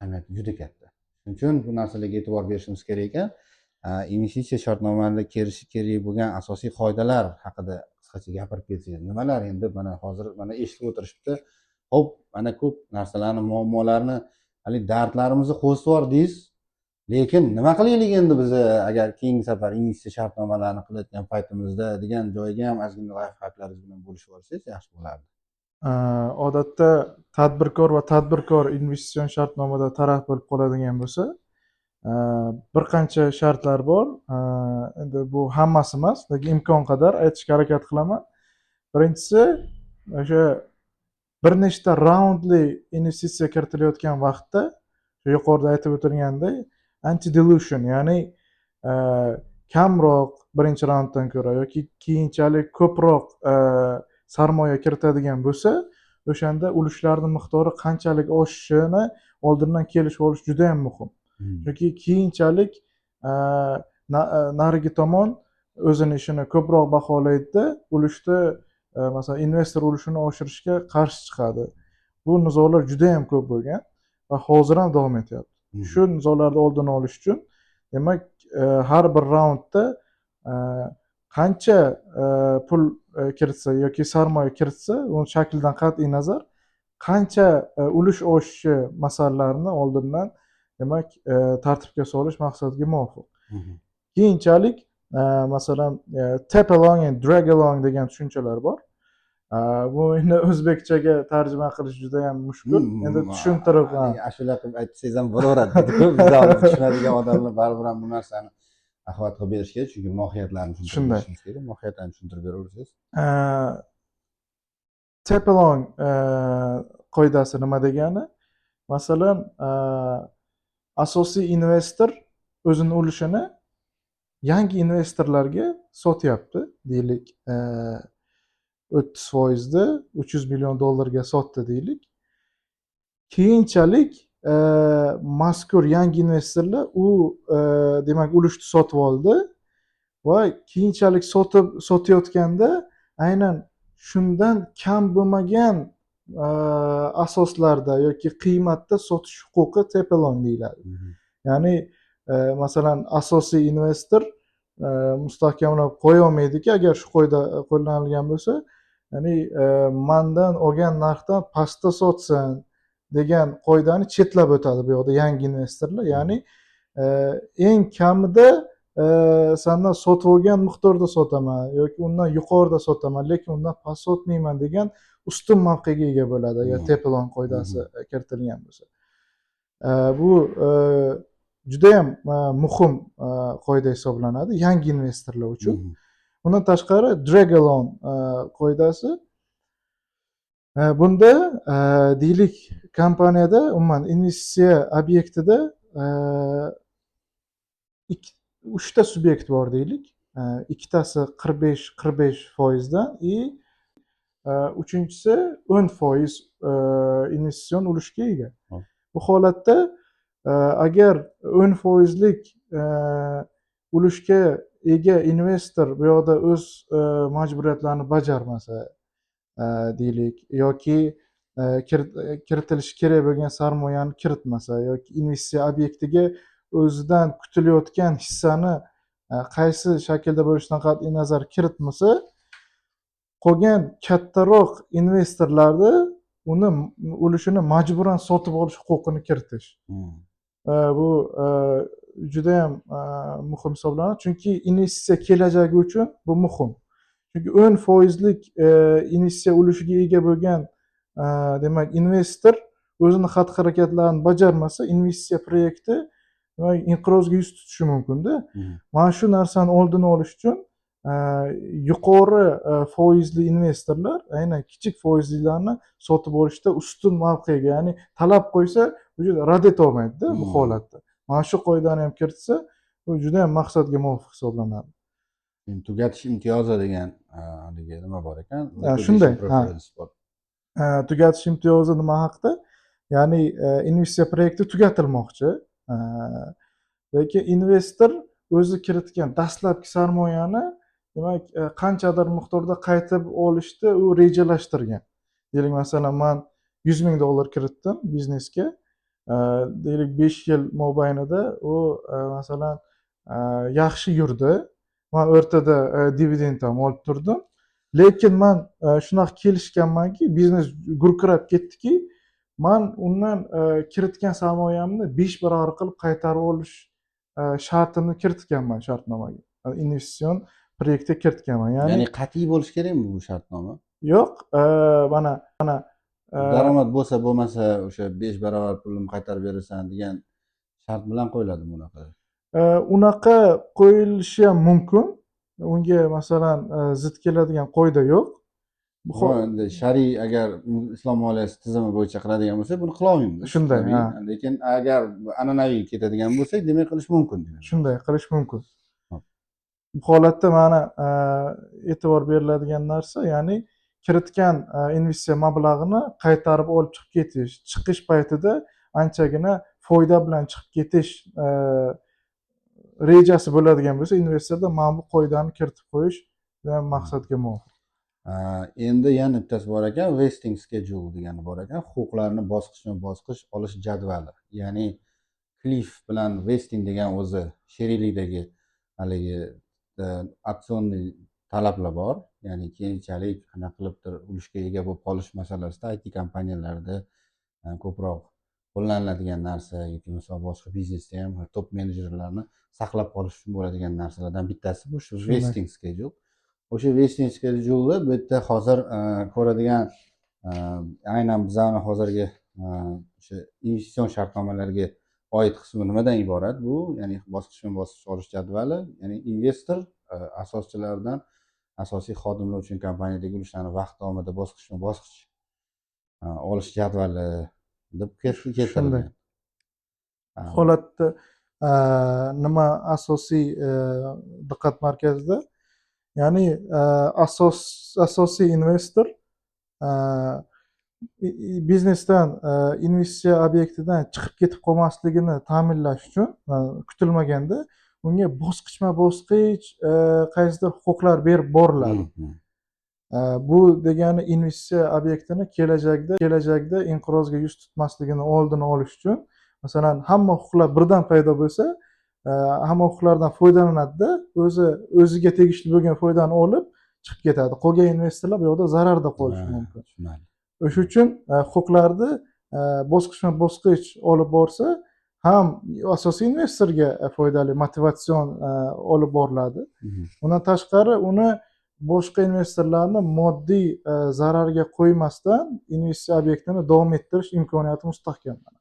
ahamiyati juda katta. Shuning uchun bu narsalarga e'tibor berishimiz kerak ekan. Investitsiya shartnomalarida kerak bo'lgan asosiy qoidalar haqida qisqacha gapirib ketsangiz, nimalar endi mana hozir mana eshitib o'tirishibdi. Xo'p, mana ko'p narsalarni, muammolarni, haligi dardlarimizni qo'zib yubordingiz. Lekin nima qilaylik endi biz agar keyingi safar investitsiya shartnomalarini qilayotgan paytimizda degan joyiga ham ozgina lifehacklaringiz bilan bo'lishib olsangiz yaxshi bo'lardi. Odatda tadbirkor investitsion shartnomada taraf bo'lib qoladigan bo'lsa, bir qancha shartlar bor. Endi bu hammasi emas, lekin imkon qadar aytishga harakat qilaman. Birinchisi, o'sha bir nechta raundli investitsiya kiritilayotgan vaqtda yuqorida aytib o'tilganday anti-dilution, ya'ni e, kamroq birinchi raunddan ko'ra yoki keyinchalik ko'proq sarmoya kiritadigan bo'lsa, o'shanda ulushlarni miqdori qanchalik oshishini oldindan kelishib olish juda ham muhim. Chunki keyinchalik narigi tomon o'zini ishini ko'proq baholaydida ulushni masalan investor ulushini oshirishga qarshi chiqadi. Bu nizolar juda ham ko'p bo'lgan va hozir ham davom etyapti. Shu nizolarni oldini olish uchun demak har bir raundda qancha pul kiritsa yoki sarmoya kiritsa, uni shaklidan qat'iy nazar qancha ulush oshishi masalalarini oldindan demak tartibga solish maqsadga muvofiq. Keyinchalik masalan tap along and drag along degan tushunchalar bor. Bu endi o'zbekchaga tarjima qilish juda ham mushkul. Endi tushuntirib ashula qilib aytsangiz ham bo'laveradi. Biz ham tushunadigan odamlar baribir ham bu narsani axlat qilib berish kerak, chunki mohiyatlarini tushuntirib berishimiz kerak. Mohiyatlarini tushuntirib beraversangiz. Tap along qoidasi nima degani? Masalan, asosiy investor o'zini ulushini yangi investorlarga sotyapti, deylik, 30% 300 million dollarga sotdi deylik. Keyinchalik mazkur yangi investorlar u demak ulushni sotib oldi va keyinchalik sotayotganda aynan shundan kam bo'lmagan asoslarda yoki qiymatda sotish huquqi tap along deyiladi. Ya'ni masalan asosiy investor mustahkamlab qo'ya olmaydiki, agar shu qoida qo'llanilgan bo'lsa, ya'ni mandan olgan narxdan pastda sotsin degan qoidani chetlab o'tadi bu yoqda yangi investorlar. Ya'ni eng kamida sandan sotib olgan miqdorda sotaman yoki undan yuqorida sotaman, lekin undan past sotmayman degan ustun mavqega ega bo'ladi agar tap along qoidasi kiritilgan bo'lsa. Bu juda ham muhim qoida hisoblanadi yangi investorlar uchun. Undan tashqari drag along qoidasi, bunda deylik kompaniyada umuman investitsiya obyektida 3ta subyekt bor deylik. Ikkitasi 45% dan uchinchisi 10% investitsion ulushga ega. Bu holatda agar 10%lik ulushga ega investor bu yoqda o'z majburiyatlarini bajarmasa deylik yoki kiritilishi kerak bo'lgan sarmoyani kiritmasa yoki investitsiya obyektiga o'zidan kutilayotgan hissani qaysi shaklda bo'lishidan qat'iy nazar kiritmasa, qolgan kattaroq investorlarni uni ulushini majburan sotib olish huquqini kiritish. Bu juda ham muhim hisoblanadi, chunki investitsiya kelajagi uchun bu muhim. Chunki 10%lik investitsiya ulushiga ega bo'lgan demak investor o'zini xatti-harakatlarini bajarmasa, investitsiya proyekti inqirozga yuz tutishi mumkin-da. Mana shu narsani oldini olish uchun yuqori foizli investorlar aynan kichik foizlilarni sotib olishda ustun mavqega, ya'ni talab qo'ysa, rad eta olmaydi-da bu holatda. Mana shu qoidani ham kiritsa, bu juda ham maqsadga muvofiq hisoblanadi. Tugatish imtiyozi degan haligi nima bor ekan? Shunday. Tugatish imtiyozi nima haqida? Ya'ni investitsiya proyekti tugatilmoqchi. Lekin investor o'zi kiritgan dastlabki sarmoyani demak qanchadir miqdorda qaytib olishni u rejalashtirgan. Deylik masalan men 100 ming dollar kiritdim biznesga. Deylik 5 yil mobaynida u masalan yaxshi yurdi. Men o'rtada dividend ham olib turdim. Lekin men shunaqa kelishganmanki, biznes gurkirab ketdiki, men undan kiritgan sarmoyamni 5 barobar qilib qaytarib olish shartini kiritganman shartnomaga. Investitsion proyektga kiritganman. Ya'ni qat'iy bo'lish kerakmi bu shartnoma? Yo'q, mana daromad bo'lsa bo'lmasa o'sha 5 barobar pulimni qaytarib berasan degan shart bilan qo'yiladi bunaqa. Unaqa qo'yilishi ham mumkin. Unga masalan zid keladigan qoida yo'q. Bu va endi shar'iy agar islom moliyasi tizimi bo'yicha qiladigan bo'lsak buni qila olmaymiz shunday, tabiiy. ha, Lekin agar an'anaviy ketadigan bo'lsak demak qilish mumkin demak. shunday qilish mumkin. Hop. Bu holatda mana e'tibor beriladigan narsa, ya'ni kiritgan investitsiya mablag'ini qaytarib olib chiqib ketish, chiqish paytida anchagina foyda bilan chiqib ketish rejasi bo'ladigan bo'lsa, investorda mana bu qoidani kiritib qo'yish degan maqsadga muvofiq. Endi yana bittasi bor ekan, vesting schedule degani bor ekan, huquqlarni bosqichma-bosqich olish jadvali. Ya'ni cliff bilan vesting degan o'zi sheriklikdagi haligi aksionniy talablar bor. Ya'ni keyinchalik qanaqa qilibdir ulushga ega bo'lib qolish masalasida IT kompaniyalarda ko'proq qo'llaniladigan narsa yoki misol boshqa biznesda ham top menejerlarni saqlab qolish uchun bo'ladigan narsalardan bittasi bu shu vesting schedule. O'sha vesting schedule bu yerda hozir ko'radigan aynan bizani hozirgi o'sha investitsion shartnomalarga oid qismi nimadan iborat? Bu ya'ni bosqichma-bosqich olish jadvali, ya'ni investor asoschilardan asosiy xodimlar uchun kompaniyadagi ulushlarni vaqt davomida bosqichma-bosqich olish jadvali deb keltirilgan. Holatda nima asosiy diqqat markazida? Ya'ni asosiy investor biznesdan investitsiya obyektidan chiqib ketib qolmasligini ta'minlash uchun kutilmaganda unga bosqichma-bosqich qaysidir huquqlar berib boriladi. Bu degani investitsiya obyektini kelajakda inqirozga yuz tutmasligini oldini olish uchun, masalan, hamma huquqlar birdan paydo bo'lsa, hamma huquqlardan foydalanadida, o'ziga tegishli bo'lgan foydani olib chiqib ketadi. Qolgan investorlar bu yoqda zararda qolishi mumkin. O'sha uchun huquqlarni bosqichma-bosqich olib borsa, ham asosiy investorga foydali motivatsion olib boriladi. Undan tashqari uni boshqa investorlarni moddiy zararga qo'ymasdan investitsiya obyektini davom ettirish imkoniyati mustahkamlanadi.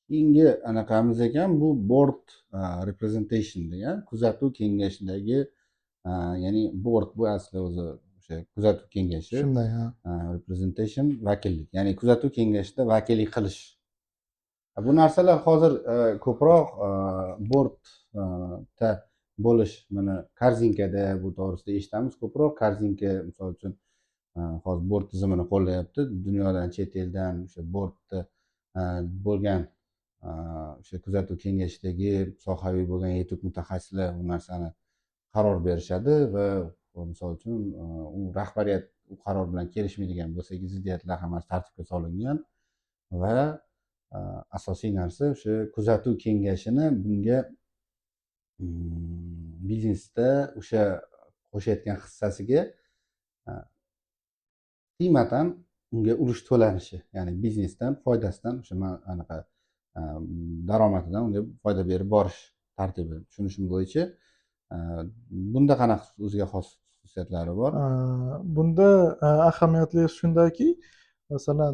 Keyingi anaqamiz ekan, bu board representation degan kuzatuv kengashidagi, ya'ni board bu asli o'zi o'sha kuzatuv kengashi. Shunday, ha. Representation vakillik, ya'ni kuzatuv kengashida vakillik qilish. Bu narsalar hozir ko'proq boardda bo'lish, mana korzinkada bu to'g'risida eshitamiz ko'proq. Korzinka misol uchun hozir board tizimini qo'llayapti. Dunyodan, chet eldan o'sha boardda bo'lgan o'sha kuzatuv kengashidagi sohaviy bo'lgan yetuk mutaxassislar bu narsani qaror berishadi va misol uchun u rahbariyat u qaror bilan kelishmaydigan bo'lsa, ziddiyatlar hammasi tartibga solingan va asosiy narsa o'sha kuzatuv kengashini bunga biznesda o'sha qo'shayotgan hissasiga qiymatan unga ulush to'lanishi, ya'ni biznesdan foydasidan o'sha anaqa daromadidan unga foyda berib borish tartibi tushunishim bo'yicha. Bunda qanaqa o'ziga xos xususiyatlari bor? Bunda ahamiyatlisi shundaki, masalan,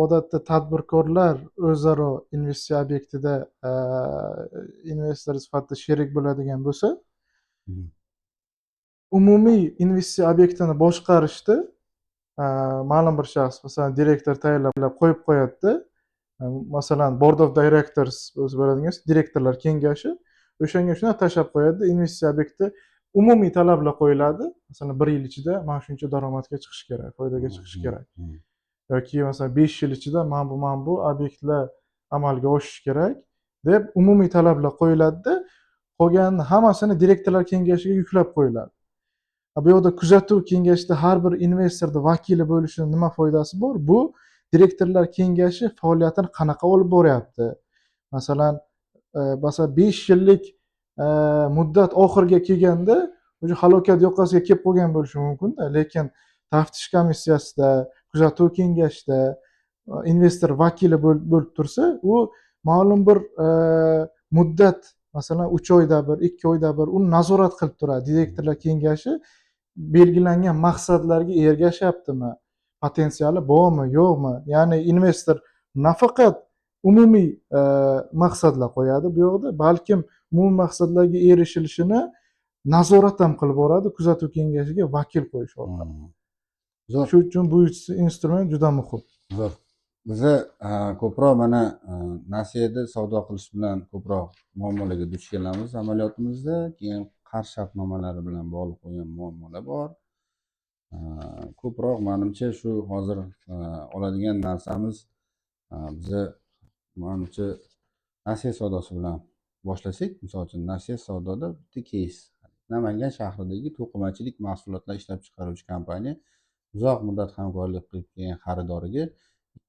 odatda tadbirkorlar o'zaro investitsiya obyektida investor sifatida sherik bo'ladigan bo'lsa, umumiy investitsiya obyektini boshqarishda ma'lum bir shaxs, masalan, direktor tayinlab qo'yib qo'yadi-da. Masalan, board of directors o'zi bo'ladigan direktorlar kengashi o'shanga shuni tashlab qo'yadi, investitsiya obyekti umumiy talablar qo'yiladi. Masalan, 1 yil ichida mana shuncha daromadga chiqish kerak, foydaga chiqish kerak. Yoki masalan 5 yil ichida mana bu obyektlar amalga oshishi kerak deb umumiy talablar qo'yiladi-da, qolgan hammasini direktorlar kengashiga yuklab qo'yiladi. Bu yerda kuzatuv kengashida har bir investorning vakili bo'lishining nima foydasi bor? Bu direktorlar kengashi faoliyatini qanaqa olib boryapti? Masalan, 5 yillik muddat oxiriga kelganda o'sha halokat yoqasiga kelib qolgan bo'lishi mumkin-da, lekin taftish komissiyasida, kuzatuv kengashida investor vakili bo'lib tursa, u ma'lum bir muddat, masalan 3 oyda bir, 2 oyda bir uni nazorat qilib turadi. Direktorlar kengashi belgilangan maqsadlarga ergashyaptimi? Potensiali bormi, yo'qmi? Ya'ni investor nafaqat umumiy maqsadlar qo'yadi bu yoqda, balkim umumiy maqsadlarga erishilishini nazorat ham qilib boradi kuzatuv kengashiga vakil qo'yish orqali. Zo'r, Shu uchun bu instrument juda muhim. zo'r. Biza ko'proq mana nasiyada savdo qilish bilan ko'proq muammolarga duch kelamiz amaliyotimizda. Keyin qarz shartnomalari bilan bog'liq bo'lgan muammolar bor. Ko'proq manimcha shu hozir oladigan narsamiz biza manimcha nasiya savdosi bilan boshlasak, misol uchun nasiya savdoda bitta keys. Namangan shahridagi to'qimachilik mahsulotlar ishlab chiqaruvchi kompaniya uzoq muddat hamkorlik qilib kelgan xaridoriga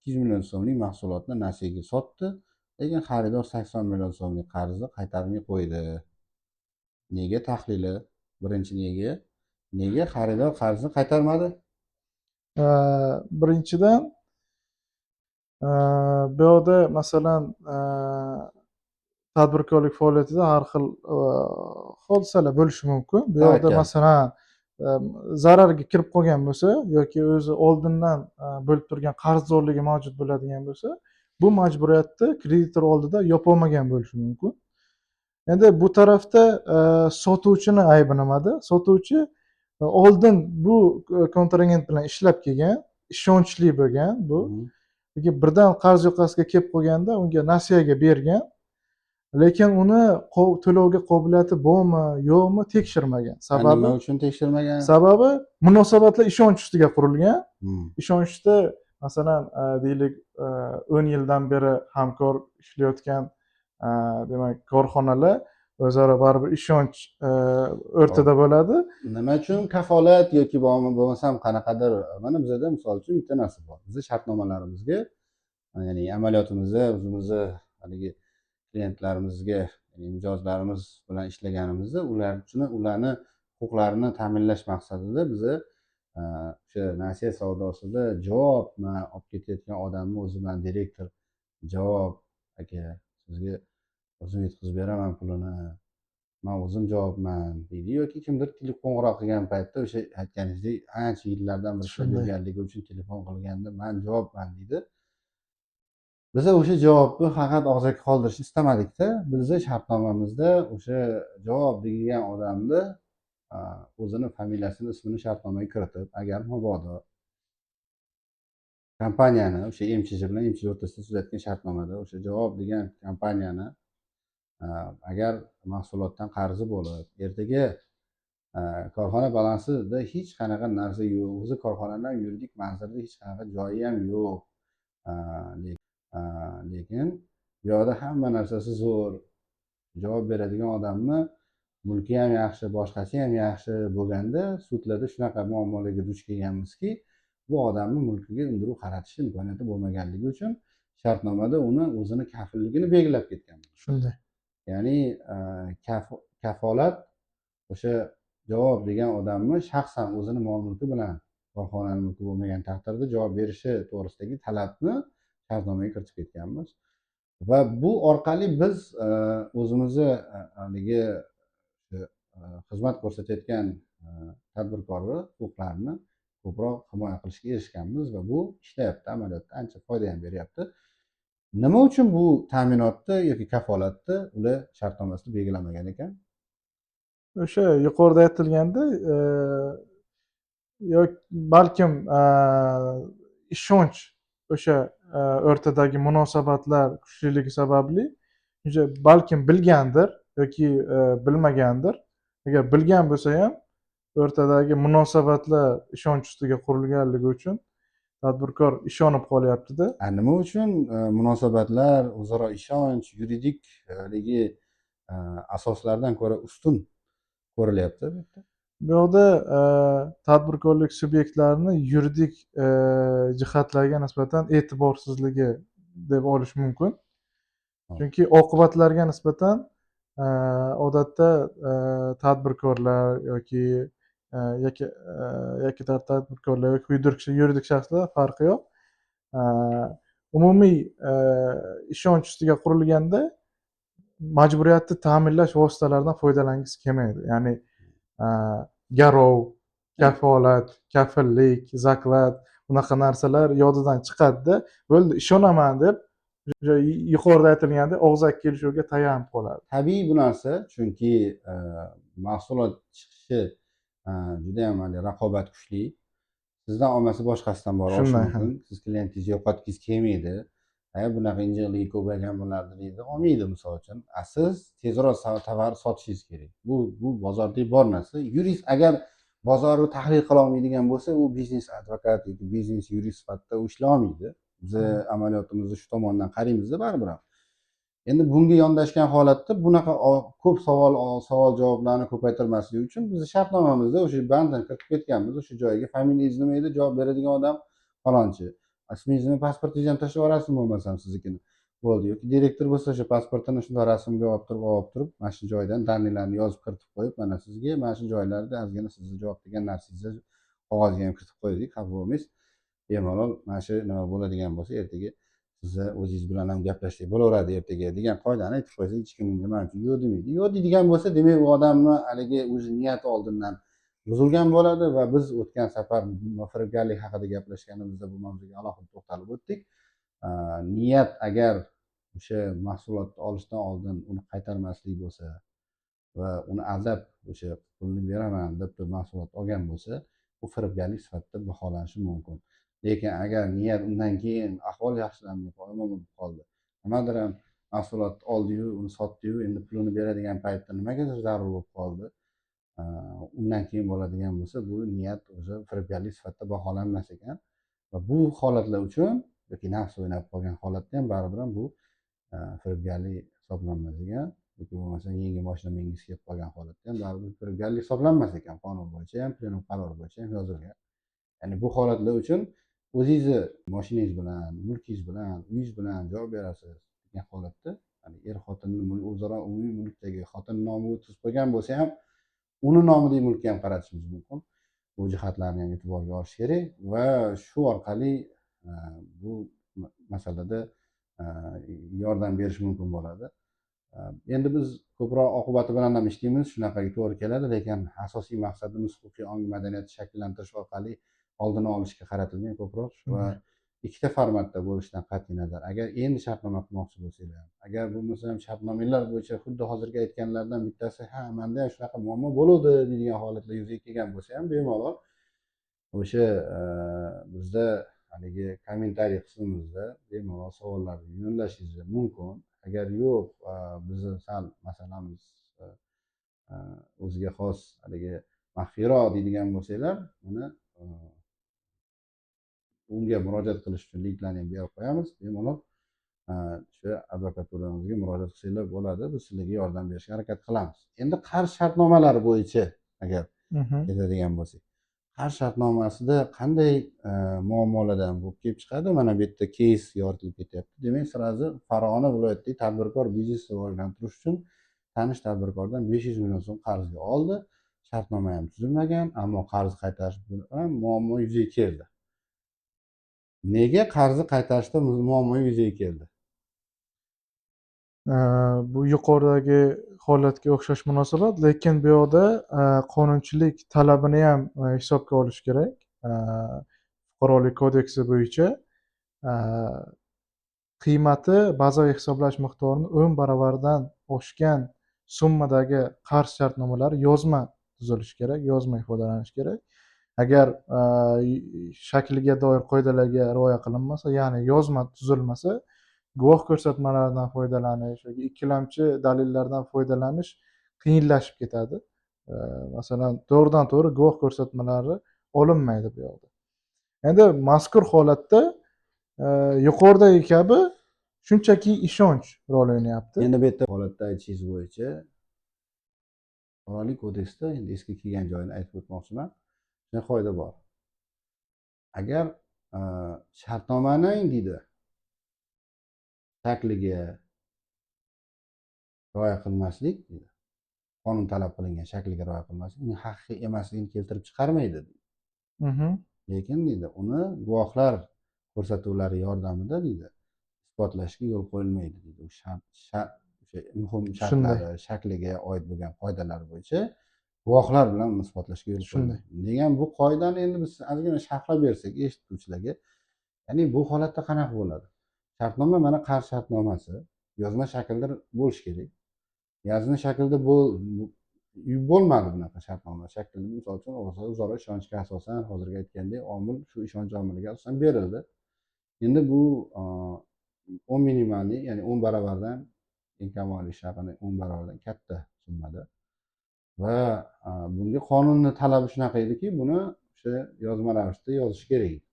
200 million so'mlik mahsulotni nasiyaga sotdi, lekin xaridor 80 million so'mlik qarzni qaytarmay qo'ydi. Nega tahlili? Birinchi nega xaridor qarzni qaytarmadi? Birinchidan, bu yoqda masalan tadbirkorlik faoliyatida har xil hodisalar bo'lishi mumkin. Bu yoqda Tavakkal. masalan zararga kirib qolgan bo'lsa yoki o'zi oldindan bo'lib turgan qarzdorligi mavjud bo'ladigan bo'lsa, bu majburiyatni kreditor oldida yopolmagan bo'lishi mumkin. Endi bu tarafda sotuvchini aybi nimada? Sotuvchi oldin bu kontragent bilan ishlab kelgan, ishonchli bo'lgan bu. Lekin birdan qarz yoqasiga kelib qolganda unga nasiyaga bergan, lekin uni to'lovga qobiliyati bormi, yo'qmi tekshirmagan. Nima uchun tekshirmagan? Sababi munosabatlar ishonch ustiga qurilgan. Ishonchda masalan deylik 10 yildan beri hamkor ishlayotgan demak korxonalar o'zaro baribir ishonch o'rtada bo'ladi. Nima uchun kafolat yoki bo'lmasam qanaqadir, mana bizada misol uchun bitta narsa bor. Biz shartnomalarimizga, ya'ni amaliyotimizda o'zimizni haligi klientlarimizga, ya'ni mijozlarimiz bilan ishlaganimizda ularni huquqlarini ta'minlash maqsadida biza o'sha nasiya savdosida javobni olib ketayotgan odamni o'zi bilan direktor javob, aka sizga o'zim yetkazib beraman pulini, man o'zim javobman deydi, yoki kimdir telefon qo'ng'iroq qilgan paytda o'sha aytganingizdek ancha yillardan beri ishlab yurganligi uchun telefon qilganda man javobman deydi. Biza o'sha javobni faqat og'zaki qoldirishni istamadikda. Biza shartnomamizda o'sha javob degan odamni o'zini familiyasini, ismini shartnomaga kiritib, agar mabodo kompaniyani o'sha MChJ bilan MChJ o'rtasida tuzayotgan shartnomada o'sha javob degan kompaniyani agar mahsulotdan qarzi bo'lib, ertaga korxona balansida hech qanaqa narsa yo'q, o'zi korxonadan yuridik manzilda hech qanaqa joyi ham yo'q, lekin bu yoqda hamma narsasi zo'r, javob beradigan odamni mulki ham yaxshi, boshqasi ham yaxshi bo'lganda sudlarda shunaqa muammolarga duch kelganmizki, bu odamni mulkiga undiruv qaratish imkoniyati bo'lmaganligi uchun shartnomada uni o'zini kafilligini belgilab ketganmiz. Shunday. Ya'ni kafolat o'sha javob degan odamni shaxsan o'zini mol mulki bilan korxonani mulki bo'lmagan taqdirda javob berishi to'g'risidagi talabni shartnomaga kiritib ketganmiz. Va bu orqali biz o'zimizni haligi xizmat ko'rsatayotgan tadbirkorlar huquqlarini ko'proq himoya qilishga erishganmiz va bu ishlayapti, amaliyotda ancha foyda ham beryapti. Nima uchun bu ta'minotni yoki kafolatni ular shartnomasida belgilamagan ekan? O'sha yuqorida aytilganda balkim ishonch o'sha o'rtadagi munosabatlar kuchliligi sababli balkim bilgandir yoki bilmagandir. Agar bilgan bo'lsa ham o'rtadagi munosabatlar ishonch ustiga qurilganligi uchun tadbirkor ishonib qolyaptida. Nima uchun munosabatlar, o'zaro ishonch yuridik haligi asoslardan ko'ra ustun ko'rilyapti bu yerda? Bu yoqda tadbirkorlik subyektlarini yuridik jihatlarga nisbatan e'tiborsizligi deb olish mumkin. Chunki oqibatlarga nisbatan odatda tadbirkorlar yoki tadbirkorlar yoki yuridik shaxslar farqi yo'q. Umumiy ishonch ustiga qurilganda majburiyatni ta'minlash vositalaridan foydalangingiz kelmaydi. Ya'ni garov, kafolat, kafillik, zaklad bunaqa narsalar yodidan chiqadida, bo'ldi ishonaman deb yuqorida aytilgandek og'zaki kelishuvga tayanib qoladi. Tabiiy bu narsa, chunki mahsulot chiqishi juda ham raqobat kuchli. sizdan olmasa boshqasidan borib olishi Shunday, ha. mumkin. Siz klientingizni yo'qotgingiz kelmaydi. Bunaqa injiqligi ko'paygan bo'lardi deydi. Olmaydi misol uchun. Siz tezroq tovar sotishingiz kerak. Bu bozorda bor narsa. Yurist agar bozorni tahlil qila olmaydigan bo'lsa, u biznes advokat yoki biznes yurist sifatida u ishlay olmaydi. Biz amaliyotimizni shu tomondan qaraymiz-da baribir ham. Endi bunga yondashgan holatda bunaqa ko'p savol javoblarni ko'paytirmaslik uchun biz shartnomamizda o'sha bandni kiritib ketganmiz. O'sha joyga familiyangiz nima edi, javob beradigan odam falonchi. Ismingizni, pasportingizni ham tashlab yuborasizmi bo'lmasam siznikini. Bo'ldi. Yoki direktor bo'lsa o'sha pasportini shunday rasmga olib turib, mana shu joydan daniylarni yozib kiritib qo'yib, mana sizga mana shu joylarda ozgina sizni javob degan narsangizni qog'ozga ham kiritib qo'ydik, xafa bo'lmaysiz. Bemalol mana shu nima bo'ladigan bo'lsa, ertaga sizni o'zingiz bilan ham gaplashsak bo'laveradi ertaga degan qoidani aytib qo'ysak, hech kim nima uchun yo'q demaydi. Yo'q deydigan bo'lsa, demak u odamni haligi o'zi niyati oldindan buzilgan bo'ladi va biz o'tgan safar firibgarlik haqida gaplashganimizda bu mavzuga alohida to'xtalib o'tdik. Niyat agar o'sha mahsulotni olishdan oldin uni qaytarmaslik bo'lsa va uni aldab o'sha pulni beraman deb turib mahsulot olgan bo'lsa, bu firibgarlik sifatida baholanishi mumkin. Lekin agar niyat undan keyin ahvol yaxshilanmay bo'lib qoldi, nimadir ham mahsulotni oldi-yu, uni sotdi-yu, endi pulini beradigan paytda nimagadir zarur bo'lib qoldi, undan keyin bo'ladigan bo'lsa, bu niyat o'zi firibgarlik sifatida baholanmas ekan. Va bu holatlar uchun yoki nafs o'ynab qolgan holatda ham baribir ham bu firibgarlik hisoblanmas ekan. Yoki bo'lmasa yengil mashina mingiz kelib qolgan holatda ham baribir firibgarlik hisoblanmas ekan. Qonun bo'yicha ham, plenum qarori bo'yicha ham yozilgan. Ya'ni bu holatlar uchun o'zingizni mashinangiz bilan, mulkingiz bilan, uyingiz bilan javob berasiz degan holatda, ya'ni er xotinni o'zaro umumiy mulkdagi xotin nomiga o'tkazib qo'ygan bo'lsa ham, uni nomidagi mulkka ham qaratishimiz mumkin. Bu jihatlarni ham e'tiborga olish kerak va shu orqali bu masalada yordam berish mumkin bo'ladi. Endi biz ko'proq oqibati bilan ham ishlaymiz, shunaqaga to'g'ri keladi, lekin asosiy maqsadimiz huquqiy ongli madaniyatni shakllantirish orqali oldini olishga qaratilgan ko'proq va ikkita formatda bo'lishidan qat'iy nazar, agar endi shartnoma qilmoqchi bo'lsanglar, agar bo'lmasa ham shartnomalar bo'yicha xuddi hozirgi aytganlardan bittasi ha menda ham shunaqa muammo bo'luvdi deydigan holatlar yuzaga kelgan bo'lsa ham bemalol o'sha bizda haligi kommentariy qismimizda bemalol savollarni yo'llashingiz mumkin. Agar yo'q, bizni sal masalamiz o'ziga xos haligi maxfiyroq deydigan bo'lsanglar, buni unga murojaat qilish uchun linklarni ham berib qo'yamiz. Bemalol o'sha advokaturamizga murojaat qilsanglar bo'ladi. Biz sizlarga yordam berishga harakat qilamiz. Endi qarz shartnomalari bo'yicha agar ketadigan bo'lsak, qarz shartnomasida qanday muammolardan bo'lib kelib chiqadi? Mana bu yerda keys yoritilib ketyapti. Demak, sirazi Farg'ona viloyatidagi tadbirkor biznesni rivojlantirish uchun tanish tadbirkordan 500 million so'm qarzga oldi. Shartnoma ham tuzilmagan, ammo qarz qaytarish bilan muammo yuzaga keldi. Nega qarzni qaytarishda muammo yuzaga keldi? Bu yuqoridagi holatga o'xshash munosabat, lekin bu yoqda qonunchilik talabini ham hisobga olish kerak. Fuqarolik kodeksi bo'yicha qiymati bazaviy hisoblash miqdorining 10 baravaridan oshgan summadagi qarz shartnomalari yozma tuzilishi kerak, yozma ifodalanishi kerak. Agar shakliga doir qoidalarga rioya qilinmasa, ya'ni yozma tuzilmasa, guvoh ko'rsatmalaridan foydalanish yoki ikkilamchi dalillardan foydalanish qiyinlashib ketadi. Masalan, to'g'ridan to'g'ri guvoh ko'rsatmalari olinmaydi bu yoqda. Endi mazkur holatda yuqoridagi kabi shunchaki ishonch rol o'ynayapti. Endi bu yerda holatda aytishingiz bo'yicha fuqarolik kodeksda endi eski kelgan joyini aytib o'tmoqchiman. Shunday qoida bor. Agar shartnomaning deydi shakliga rioya qilmaslik deydi, qonun talab qilingan shakliga rioya qilmaslik uning haqiqiy emasligini keltirib chiqarmaydi. Lekin deydi uni guvohlar ko'rsatuvlari yordamida deydi isbotlashga yo'l qo'yilmaydi deydi. O'sha muhim shartlari shakliga oid bo'lgan qoidalar bo'yicha guvohlar bilan uni isbotlashga yo'l qo'yilmaydi degan bu qoidani endi biz ozgina sharhlab bersak eshituvchilarga, ya'ni bu holatda qanaqa bo'ladi? Shartnoma mana qarz shartnomasi yozma shaklda bo'lishi kerak. Yozma shaklda bo'lmadi bunaqa shartnoma shaklida. Misol uchun o'zaro ishonchga asosan hozirgi aytgandek omil shu ishonch omiliga asosan berildi. Endi bu 10 minimalniy, ya'ni 10 barobardan eng kamoliy ish haqini 10 barobardan katta summada va bunga qonunni talabi shunaqa ediki, buni o'sha yozma ravishda yozish kerak edi.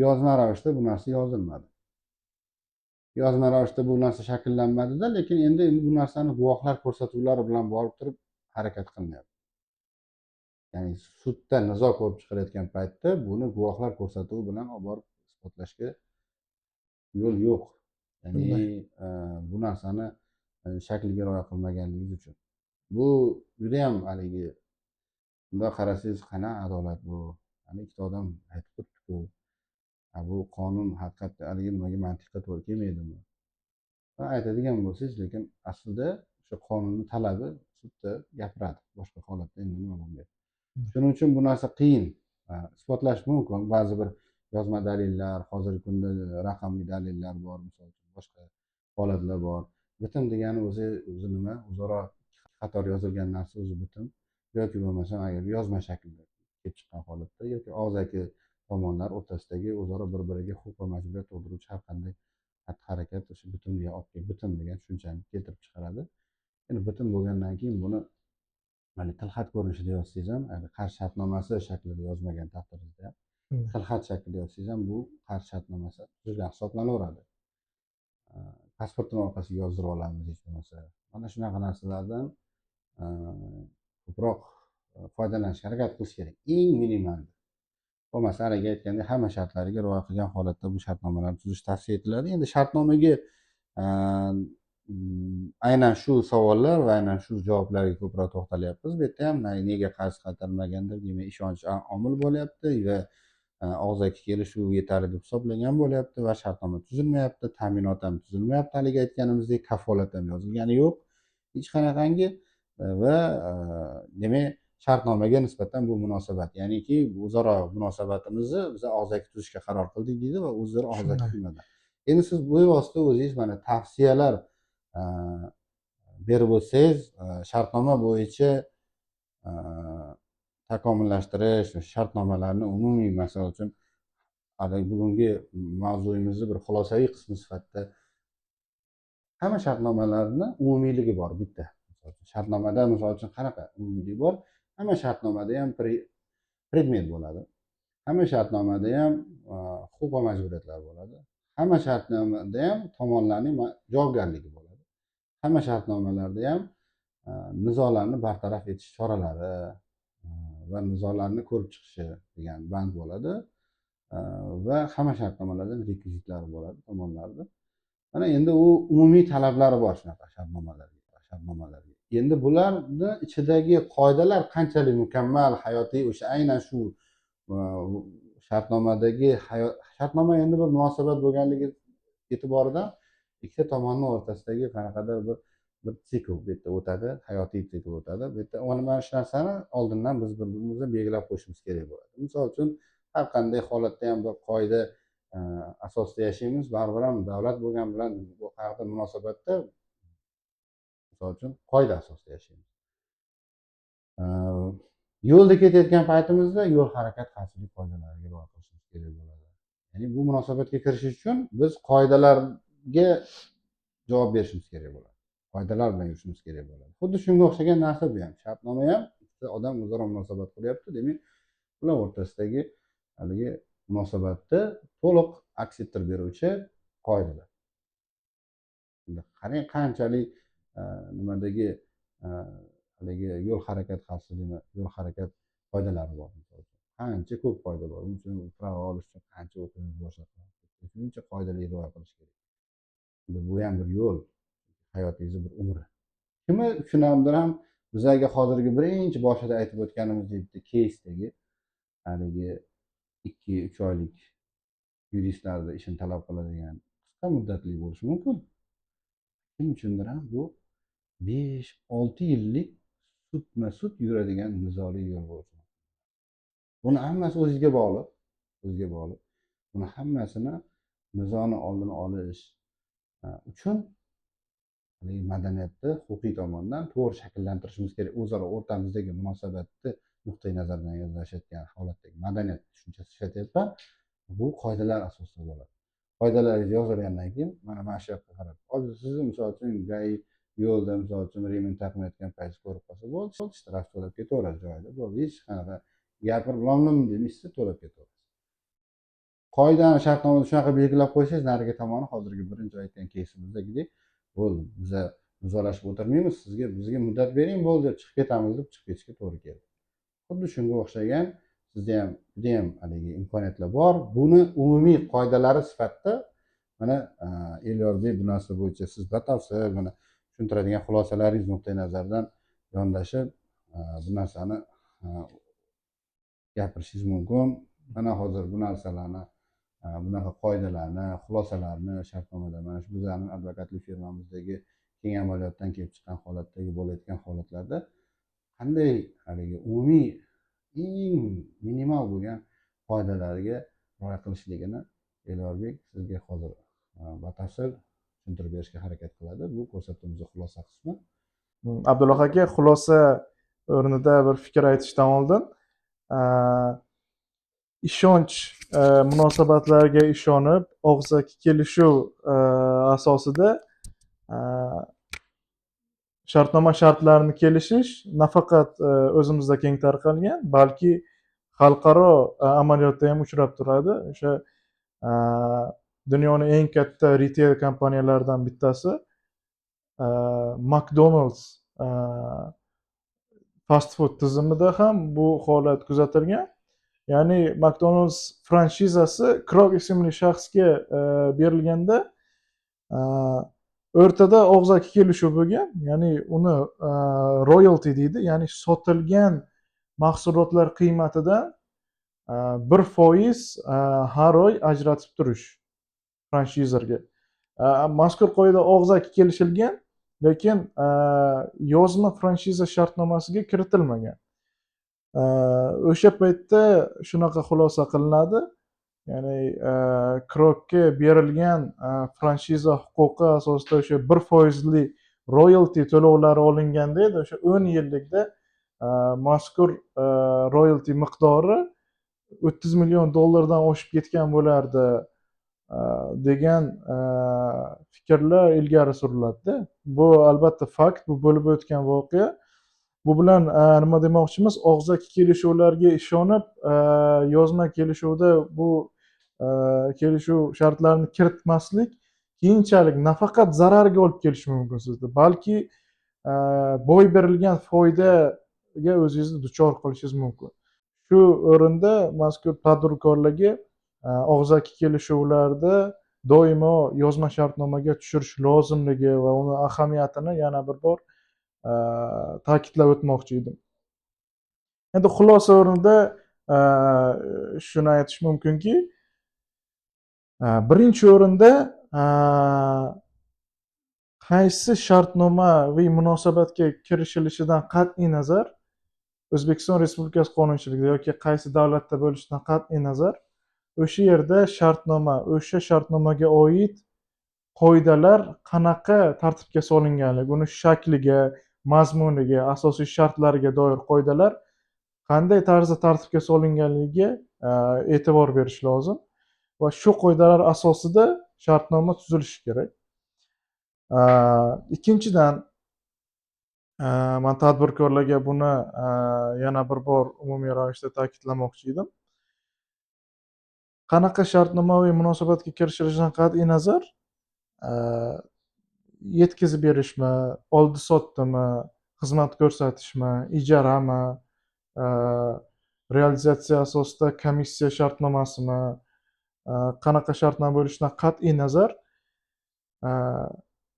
Yozma ravishda bu narsa yozilmadi. Yozma ravishda bu narsa shakllanmadida, lekin endi bu narsani guvohlar ko'rsatuvlari bilan borib turib harakat qilinyapti. Ya'ni sudda nizo ko'rib chiqilayotgan paytda buni guvohlar ko'rsatuvi bilan olib borib isbotlashga yo'l yo'q. Ya'ni Shunday. bu narsani shakliga rioya qilmaganligingiz uchun. Bu judayam haligi bundoq qarasangiz qanaqa adolat bu? Hani ikkita odam aytib turibdi-ku. Bu qonun haqiqatda haligi nimaga mantiqqa to'g'ri kelmaydimi? Va aytadigan bo'lsangiz, lekin aslida o'sha qonunni talabi sudda gapiradi. Boshqa holatda endi nima bo'lmaydi. Shuning uchun bu narsa qiyin. Isbotlash mumkin. Ba'zi bir yozma dalillar, hozirgi kunda raqamli dalillar bor, misol uchun boshqa holatlar bor. Bitim degani o'zi nima? O'zaro qator yozilgan narsa o'zi bitim. Yoki bo'lmasam agar yozma shaklda kelib chiqqan holatda yoki og'zaki tomonlar o'rtasidagi o'zaro bir-biriga huquq va majburiyat tug'diruvchi har qanday xatti-harakat o'sha bitimga olib kelib, bitim degan tushunchani keltirib chiqaradi. Endi bitim bo'lgandan keyin buni mana tilxat ko'rinishida yozsangiz ham, qarz shartnomasi shaklida yozmagan taqdirda ham, tilxat shaklida yozsangiz ham bu qarz shartnomasi tuzilgan hisoblanaveradi. Pasportini orqasiga yozdirib olamiz hech bo'lmasa. Mana shunaqa narsalardan ko'proq foydalanishga harakat qilish kerak. Eng minimal. Bo'lmasa haligi aytgandek hamma shartlariga rioya qilgan holatda bu shartnomalarni tuzish tavsiya etiladi. Endi shartnomaga aynan shu savollar va aynan shu javoblarga ko'proq to'xtalyapmiz. Bu yerda ham nega qarz qaytarilmagandir, demak ishonch omil bo'lyapti va og'zaki kelishuv yetarli deb hisoblangan bo'lyapti va shartnoma tuzilmayapti, ta'minot ham tuzilmayapti. Haligi aytganimizdek kafolat ham yozilgani yo'q hech qanaqangi va demak shartnomaga nisbatan bu munosabat, ya'niki o'zaro munosabatimizni biz og'zaki tuzishga qaror qildik deydi va o'zlari og'zaki Shunday. qilmadi. Endi siz bevosita o'zingiz mana tavsiyalar berib o'tsangiz, shartnoma bo'yicha takomillashtirish, shartnomalarni umumiy, masalan uchun haligi bugungi mavzuyimizni bir xulosaviy qismi sifatida hamma shartnomalarni umumiyligi bor bitta. Shartnomada misol uchun qanaqa umumiylik bor? Hamma shartnomada ham predmet bo'ladi. Hamma shartnomada ham huquq va majburiyatlar bo'ladi. Hamma shartnomada ham tomonlarning javobgarligi bo'ladi. Hamma shartnomalarda ham nizolarni bartaraf etish choralari va nizolarni ko'rib chiqishi degan band bo'ladi. Va hamma shartnomalarda rekvizitlari bo'ladi tomonlarda. Mana endi u umumiy talablari bor shunaqa shartnomalarga. Endi bularni ichidagi qoidalar qanchalik mukammal, hayotiy, o'sha aynan shu shartnomadagi shartnoma endi bir munosabat bo'lganligi e'tiboridan ikkita tomonning o'rtasidagi qanaqadir bir sikl bu yerda o'tadi, hayotiy sikl o'tadi. Bu yerda mana shu narsani oldindan biz bir-birimizni belgilab qo'yishimiz kerak bo'ladi. Misol uchun har qanday holatda ham bir qoida asosida yashaymiz, baribir ham davlat bo'lgani bilan bu haqida munosabatda misol uchun qoida asosida yashaymiz. Yo'lda ketayotgan paytimizda yo'l harakat xavfsizlik qoidalariga rioya qilishimiz kerak bo'ladi. Ya'ni bu munosabatga kirishish uchun biz qoidalarga javob berishimiz kerak bo'ladi. Qoidalar bilan yurishimiz kerak bo'ladi. Xuddi shunga o'xshagan narsa bu ham. Shartnoma ham ikkita odam o'zaro munosabat qilyapti, demak, ular o'rtasidagi haligi munosabatda to'liq aks ettirib beruvchi qoidalar. Qarang qanchalik nimadagi haligi yo'l harakat xavfsizligi, yo'l harakat qoidalari bor. Qancha ko'p qoida bor. Buning uchun pravo olish uchun qancha o'qiymiz, boshqa shuncha qoidalarga rioya qilish kerak. Bu ham bir yo'l, hayotingizni bir umri. Kimni uchundir ham bizlarga hozirgi birinchi boshida aytib o'tganimizdek keysdagi haligi 2-3 oylik yuristlarda ishini talab qiladigan qisqa muddatli bo'lishi mumkin. Kim uchundir ham bu 5-6 yillik sudma-sud yuradigan nizoli yo'l bo'lsin. Buni hammasi o'zingizga bog'liq, o'ziga bog'liq. Buni hammasini nizoni oldini olish uchun madaniyatni huquqiy tomondan to'g'ri shakllantirishimiz kerak. O'zaro o'rtamizdagi munosabatni nuqtai nazaridan yondashayotgan holatdagi madaniyat tushunchasi ishlatyapman. Bu qoidalar asosida bo'ladi. Qoidalarni yozilgandan keyin mana shu yoqqa qarab, hozir sizni misol uchun gai yo'lda misol uchun remen taqmayotgan payti ko'rib qolsa bo'ldi, shtraf to'lab ketaveradi joyida. Bo'ldi, hech qanaqa gapirib lom-lom demaysiz, to'lab ketaverasiz. Qoidani shartnomada shunaqa belgilab qo'ysangiz, narigi tomoni hozirgi birinchi aytgan keysimizdagidek bo'ldi. Biza nizolashib o'tirmaymiz, bizga muddat bering, bo'ldi deb chiqib ketamiz deb chiqib ketishga to'g'ri keldi. Xuddi shunga o'xshagan sizda ham judayam haligi imkoniyatlar bor. Buni umumiy qoidalari sifatida mana Elyorbek bu narsa bo'yicha siz batafsil mana tushuntiradigan xulosalaringiz nuqtai nazaridan yondashib bu narsani gapirishingiz mumkin. Mana hozir bu narsalarni bunaqa qoidalarni, xulosalarni shartnomada mana shu bizning advokatlik firmamizdagi keng amaliyotdan kelib chiqqan holatdagi bo'layotgan holatlarda qanday haligi umumiy eng minimal bo'lgan qoidalarga rioya qilishligini Elyorbek sizga hozir batafsil tushuntirib berishga harakat qiladi. Bu ko'rsatuvimizning xulosa qismi. Abdulloh aka, xulosa o'rnida bir fikr aytishdan oldin ishonch munosabatlariga ishonib og'zaki kelishuv asosida shartnoma shartlarini kelishish nafaqat o'zimizda keng tarqalgan, balki xalqaro amaliyotda ham uchrab turadi. O'sha dunyoning eng katta retail kompaniyalaridan bittasi McDonald's fast food tizimida ham bu holat kuzatilgan. Ya'ni McDonald's franshizasi Krog ismli shaxsga berilganda o'rtada og'zaki kelishuv bo'lgan. Ya'ni uni royalty deydi, ya'ni sotilgan mahsulotlar qiymatidan 1% har oy ajratib turish franshizerga. Mazkur qoida og'zaki kelishilgan, lekin yozma franshiza shartnomasiga kiritilmagan. O'sha paytda shunaqa xulosa qilinadi. Ya'ni Krogga berilgan franshiza huquqi asosida o'sha 1%li royalty to'lovlari olinganda edi. O'sha 10 yillikda mazkur royalty miqdori $30 million oshib ketgan bo'lardi degan fikrlar ilgari suriladi. Bu albatta fakt, bu bo'lib o'tgan voqea. Bu bilan nima demoqchimiz? Og'zaki kelishuvlarga ishonib, yozma kelishuvda bu kelishuv shartlarini kiritmaslik keyinchalik nafaqat zararga olib kelishi mumkin sizda, balki boy berilgan foydaga o'zingizni duchor qilishingiz mumkin. Shu o'rinda mazkur tadbirkorlarga og'zaki kelishuvlarda doimo yozma shartnomaga tushirish lozimligi va uni ahamiyatini yana bir bor ta'kidlab o'tmoqchi edim. Endi xulosa o'rnida shuni aytish mumkinki, birinchi o'rinda qaysi shartnomaviy munosabatga kirishilishidan qat'iy nazar, O'zbekiston Respublikasi qonunchiligida yoki qaysi davlatda bo'lishidan qat'iy nazar, o'sha yerda o'sha shartnomaga oid qoidalar qanaqa tartibga solinganligi, uni shakliga, mazmuniga, asosiy shartlariga doir qoidalar qanday tarzda tartibga solinganligiga e'tibor berish lozim va shu qoidalar asosida shartnoma tuzilishi kerak. Ikkinchidan, men tadbirkorlarga buni yana bir bor umumiy ravishda ta'kidlamoqchi edim. Qanaqa shartnomaviy munosabatga kirishilishidan qat'iy nazar, yetkazib berishmi, oldi sotdimi, xizmat ko'rsatishmi, ijarami, realizatsiya asosida komissiya shartnomasimi, qanaqa shartnoma bo'lishidan qat'iy nazar,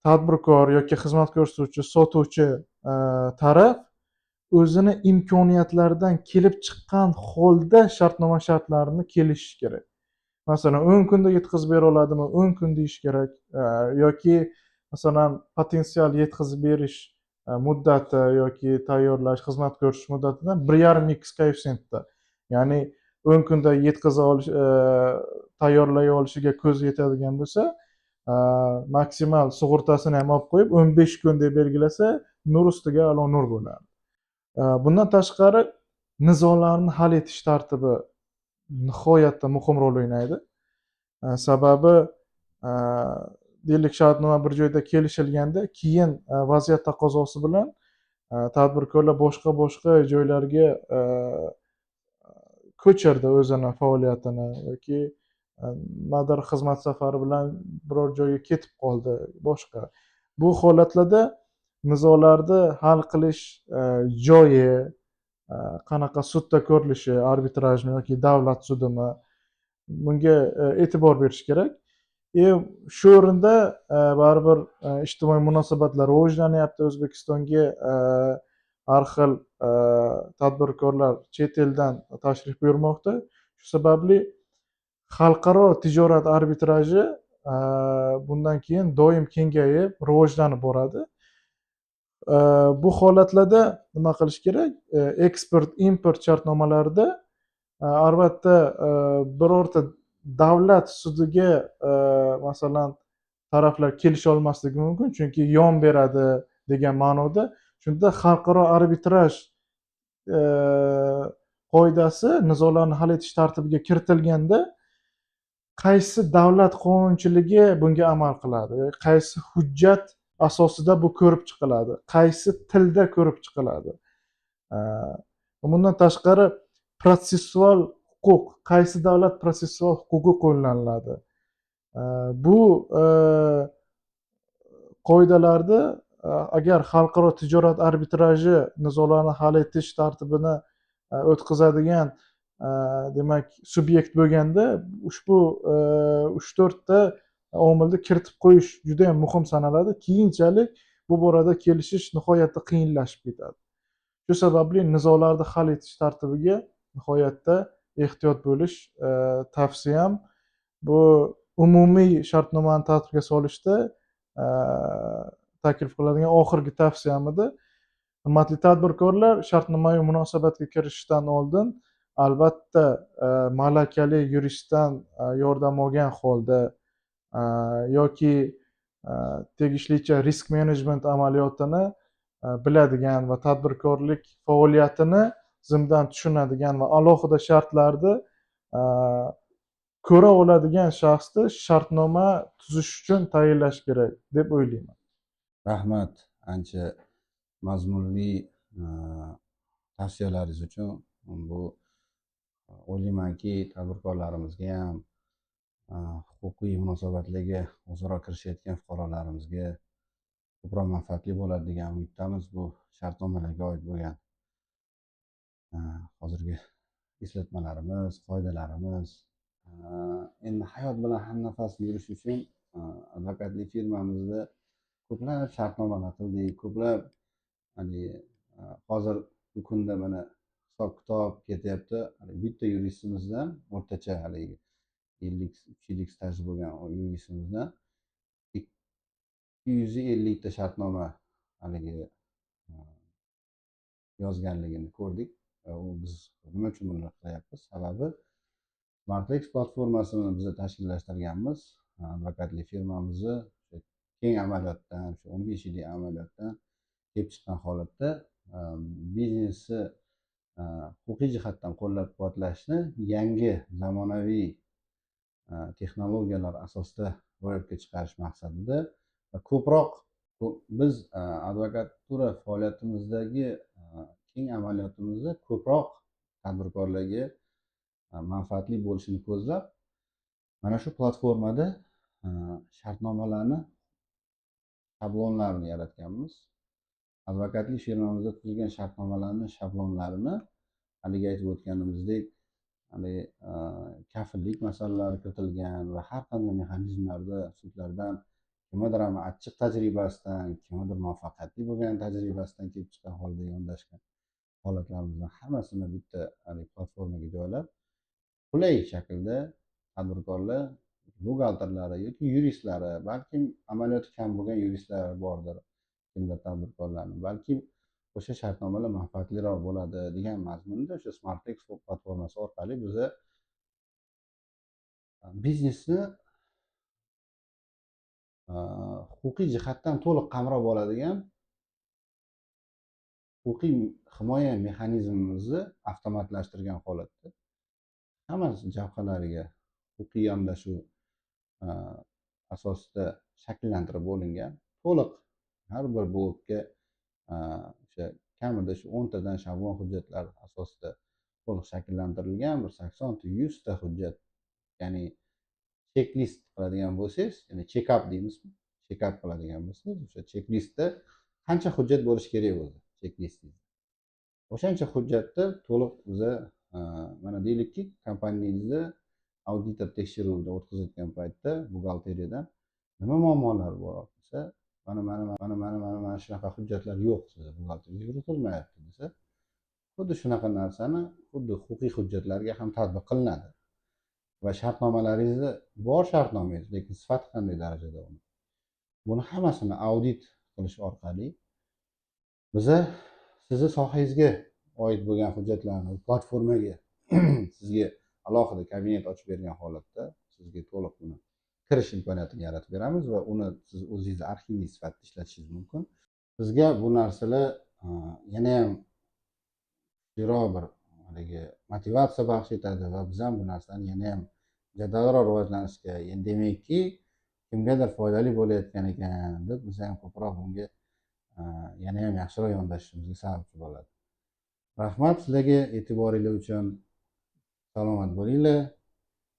tadbirkor yoki xizmat ko'rsatuvchi, sotuvchi taraf o'zini imkoniyatlaridan kelib chiqqan holda shartnoma shartlarini kelishishi kerak. Masalan, 10 kunda yetkazib bera oladimi, 10 kun deyish kerak, yoki masalan potensial yetkazib berish muddati yoki tayyorlash, xizmat ko'rsatish muddatidan 1,5x koeffitsiyentda. Ya'ni 10 kunda yetkaza olish, tayyorlay olishiga ko'z yetadigan bo'lsa, maksimal sug'urtasini ham olib qo'yib 15 kun deb belgilasa, nur ustiga alo nur bo'ladi. Bundan tashqari nizolarni hal etish tartibi nihoyatda muhim rol o'ynaydi. Sababi deylik shartnoma bir joyda kelishilganda keyin vaziyat taqozosi bilan tadbirkorlar boshqa joylarga ko'chirdi o'zini faoliyatini yoki nimadir xizmat safari bilan biror joyga ketib qoldi boshqa. Bu holatlarda nizolarni hal qilish joyi, qanaqa sudda ko'rilishi, arbitrajmi yoki davlat sudimi, bunga e'tibor berish kerak. Shu o'rinda baribir ijtimoiy munosabatlar rivojlanyapti. O'zbekistonga har xil tadbirkorlar chet eldan tashrif buyurmoqda. Shu sababli xalqaro tijorat arbitraji bundan keyin doim kengayib, rivojlanib boradi. Bu holatlarda nima qilish kerak? Eksport, import shartnomalarida albatta birorta davlat sudiga masalan taraflar kelisha olmasligi mumkin, chunki yon beradi degan ma'noda. Shunda xalqaro arbitraj qoidasi nizolarni hal etish tartibiga kiritilganda qaysi davlat qonunchiligi bunga amal qiladi, qaysi hujjat asosida bu ko'rib chiqiladi, qaysi tilda ko'rib chiqiladi. Bundan tashqari protsessual huquq, qaysi davlat protsessual huquqi qo'llaniladi. Bu qoidalarda agar xalqaro tijorat arbitraji nizolarni hal etish tartibini o'tkazadigan demak subyekt bo'lganda ushbu 3-4 ta omilni kiritib qo'yish juda ham muhim sanaladi. Keyinchalik bu borada kelishish nihoyatda qiyinlashib ketadi. Shu sababli nizolarni hal etish tartibiga nihoyatda ehtiyot bo'lish tavsiyam. Bu umumiy shartnomani tartibga solishda taklif qiladigan oxirgi tavsiyam edi. Hurmatli tadbirkorlar, shartnomaviy munosabatga kirishishdan oldin albatta malakali yuristdan yordam olgan holda yoki tegishlicha risk menejment amaliyotini biladigan va tadbirkorlik faoliyatini zimdan tushunadigan va alohida shartlarni ko'ra oladigan shaxsni shartnoma tuzish uchun tayinlash kerak deb o'ylayman. Rahmat ancha mazmunli tavsiyalaringiz uchun. Bu o'ylaymanki tadbirkorlarimizga ham huquqiy munosabatlarga o'zaro kirishayotgan fuqarolarimizga ko'proq manfaatli bo'ladi degan umiddamiz. Bu shartnomalarga oid bo'lgan hozirgi eslatmalarimiz, qoidalarimiz. Endi hayot bilan hamnafas yurish uchun advokatlik firmamizda ko'plab shartnomalar qildik, ko'plab hozirgi kunda mana hisob kitob ketyapti. Bitta yuristimizdan o'rtacha 3 yillik staji bo'lgan yuristimizdan 250 ta shartnoma yozganligini ko'rdik. Biz nima uchun buni qilyapmiz? Sababi Smartlex platformasini biz tashkillashtirganmiz. Advokatlik firmamizni keng amaliyotdan, 15 yillik amaliyotdan kelib chiqqan holatda biznesni huquqiy jihatdan qo'llab-quvvatlashni yangi zamonaviy texnologiyalar asosida ro'yobga chiqarish maqsadida va ko'proq biz advokatura faoliyatimizdagi keng amaliyotimizda ko'proq tadbirkorlarga manfaatli bo'lishini ko'zlab mana shu platformada shartnomalarni shablonlarini yaratganmiz. Advokatlik firmamizda tuzilgan shartnomalarni shablonlarini haligi aytib o'tganimizdek kafillik masalalari kiritilgan va har qanday mexanizmlarda sudlardan kimdir ham achchiq tajribasidan, kimdir muvaffaqiyatli bo'lgan tajribasidan kelib chiqqan holda yondashgan holatlarimizdan hammasini bitta platformaga joylab qulay shaklda tadbirkorlar, buxgalterlari yoki yuristlari, balkim amaliyoti kam bo'lgan yuristlar bordir, kimdir tadbirkorlarni, balki o'sha shartnomalar manfaatliroq bo'ladi degan mazmunda o'sha Smartlex platformasi orqali biza biznesni huquqiy jihatdan to'liq qamrab oladigan huquqiy himoya mexanizmimizni avtomatlashtirgan holatda hamma jabhalariga huquqiy yondashuv asosida shakllantirib bo'lingan, to'liq har bir blokka o'sha kamida shu 10tadan shabon hujjatlar asosida to'liq shakllantirilgan bir 80-100 ta hujjat, ya'ni chek-list qiladigan bo'lsangiz, ya'ni chekap deymizmi? Chekap qiladigan bo'lsangiz, o'sha chek-listda qancha hujjat bo'lishi kerak o'zi chek-listingizda. O'shancha hujjatni to'liq biza mana deylikki, kompaniyangizda auditor tekshiruvida o'tkazayotgan paytda buxgalteriyadan nima muammolar bor desa, mana shunaqa hujjatlar yo'q, sizni buxgalteriyaga yuritilmayapti desa, xuddi shunaqa narsani xuddi huquqiy hujjatlarga ham tatbiq qilinadi. Va shartnomalaringizni bor shartnomangiz, lekin sifati qanday darajada uni, buni hammasini audit qilish orqali biza sizni sohangizga oid bo'lgan hujjatlarni platformaga sizga alohida kabinet ochib bergan holatda sizga to'liq uni kirish imkoniyatini yaratib beramiz va uni siz o'zingizni arxivingiz sifatida ishlatishingiz mumkin. Sizga bu narsalar yana ham kuchliroq bir haligi motivatsiya baxsh etadi va biz ham bu narsani yana ham jadalroq rivojlanishga, endi demakki kimgadir foydali bo'layotgan ekan deb biz ham ko'proq bunga yana ham yaxshiroq yondashishimizga sababchi bo'ladi. Rahmat sizlarga e'tiboringlar uchun. Salomat bo'linglar.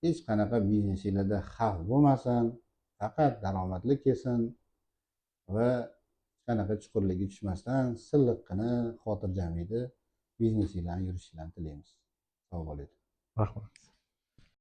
Hech qanaqa biznesinglarda xavf bo'lmasin, faqat daromadli kelsin va hech qanaqa chuqurlikka tushmasdan silliqqina, xotirjam biznesinglarni yurishingizni tilaymiz. Sog' bo'ling. Rahmat.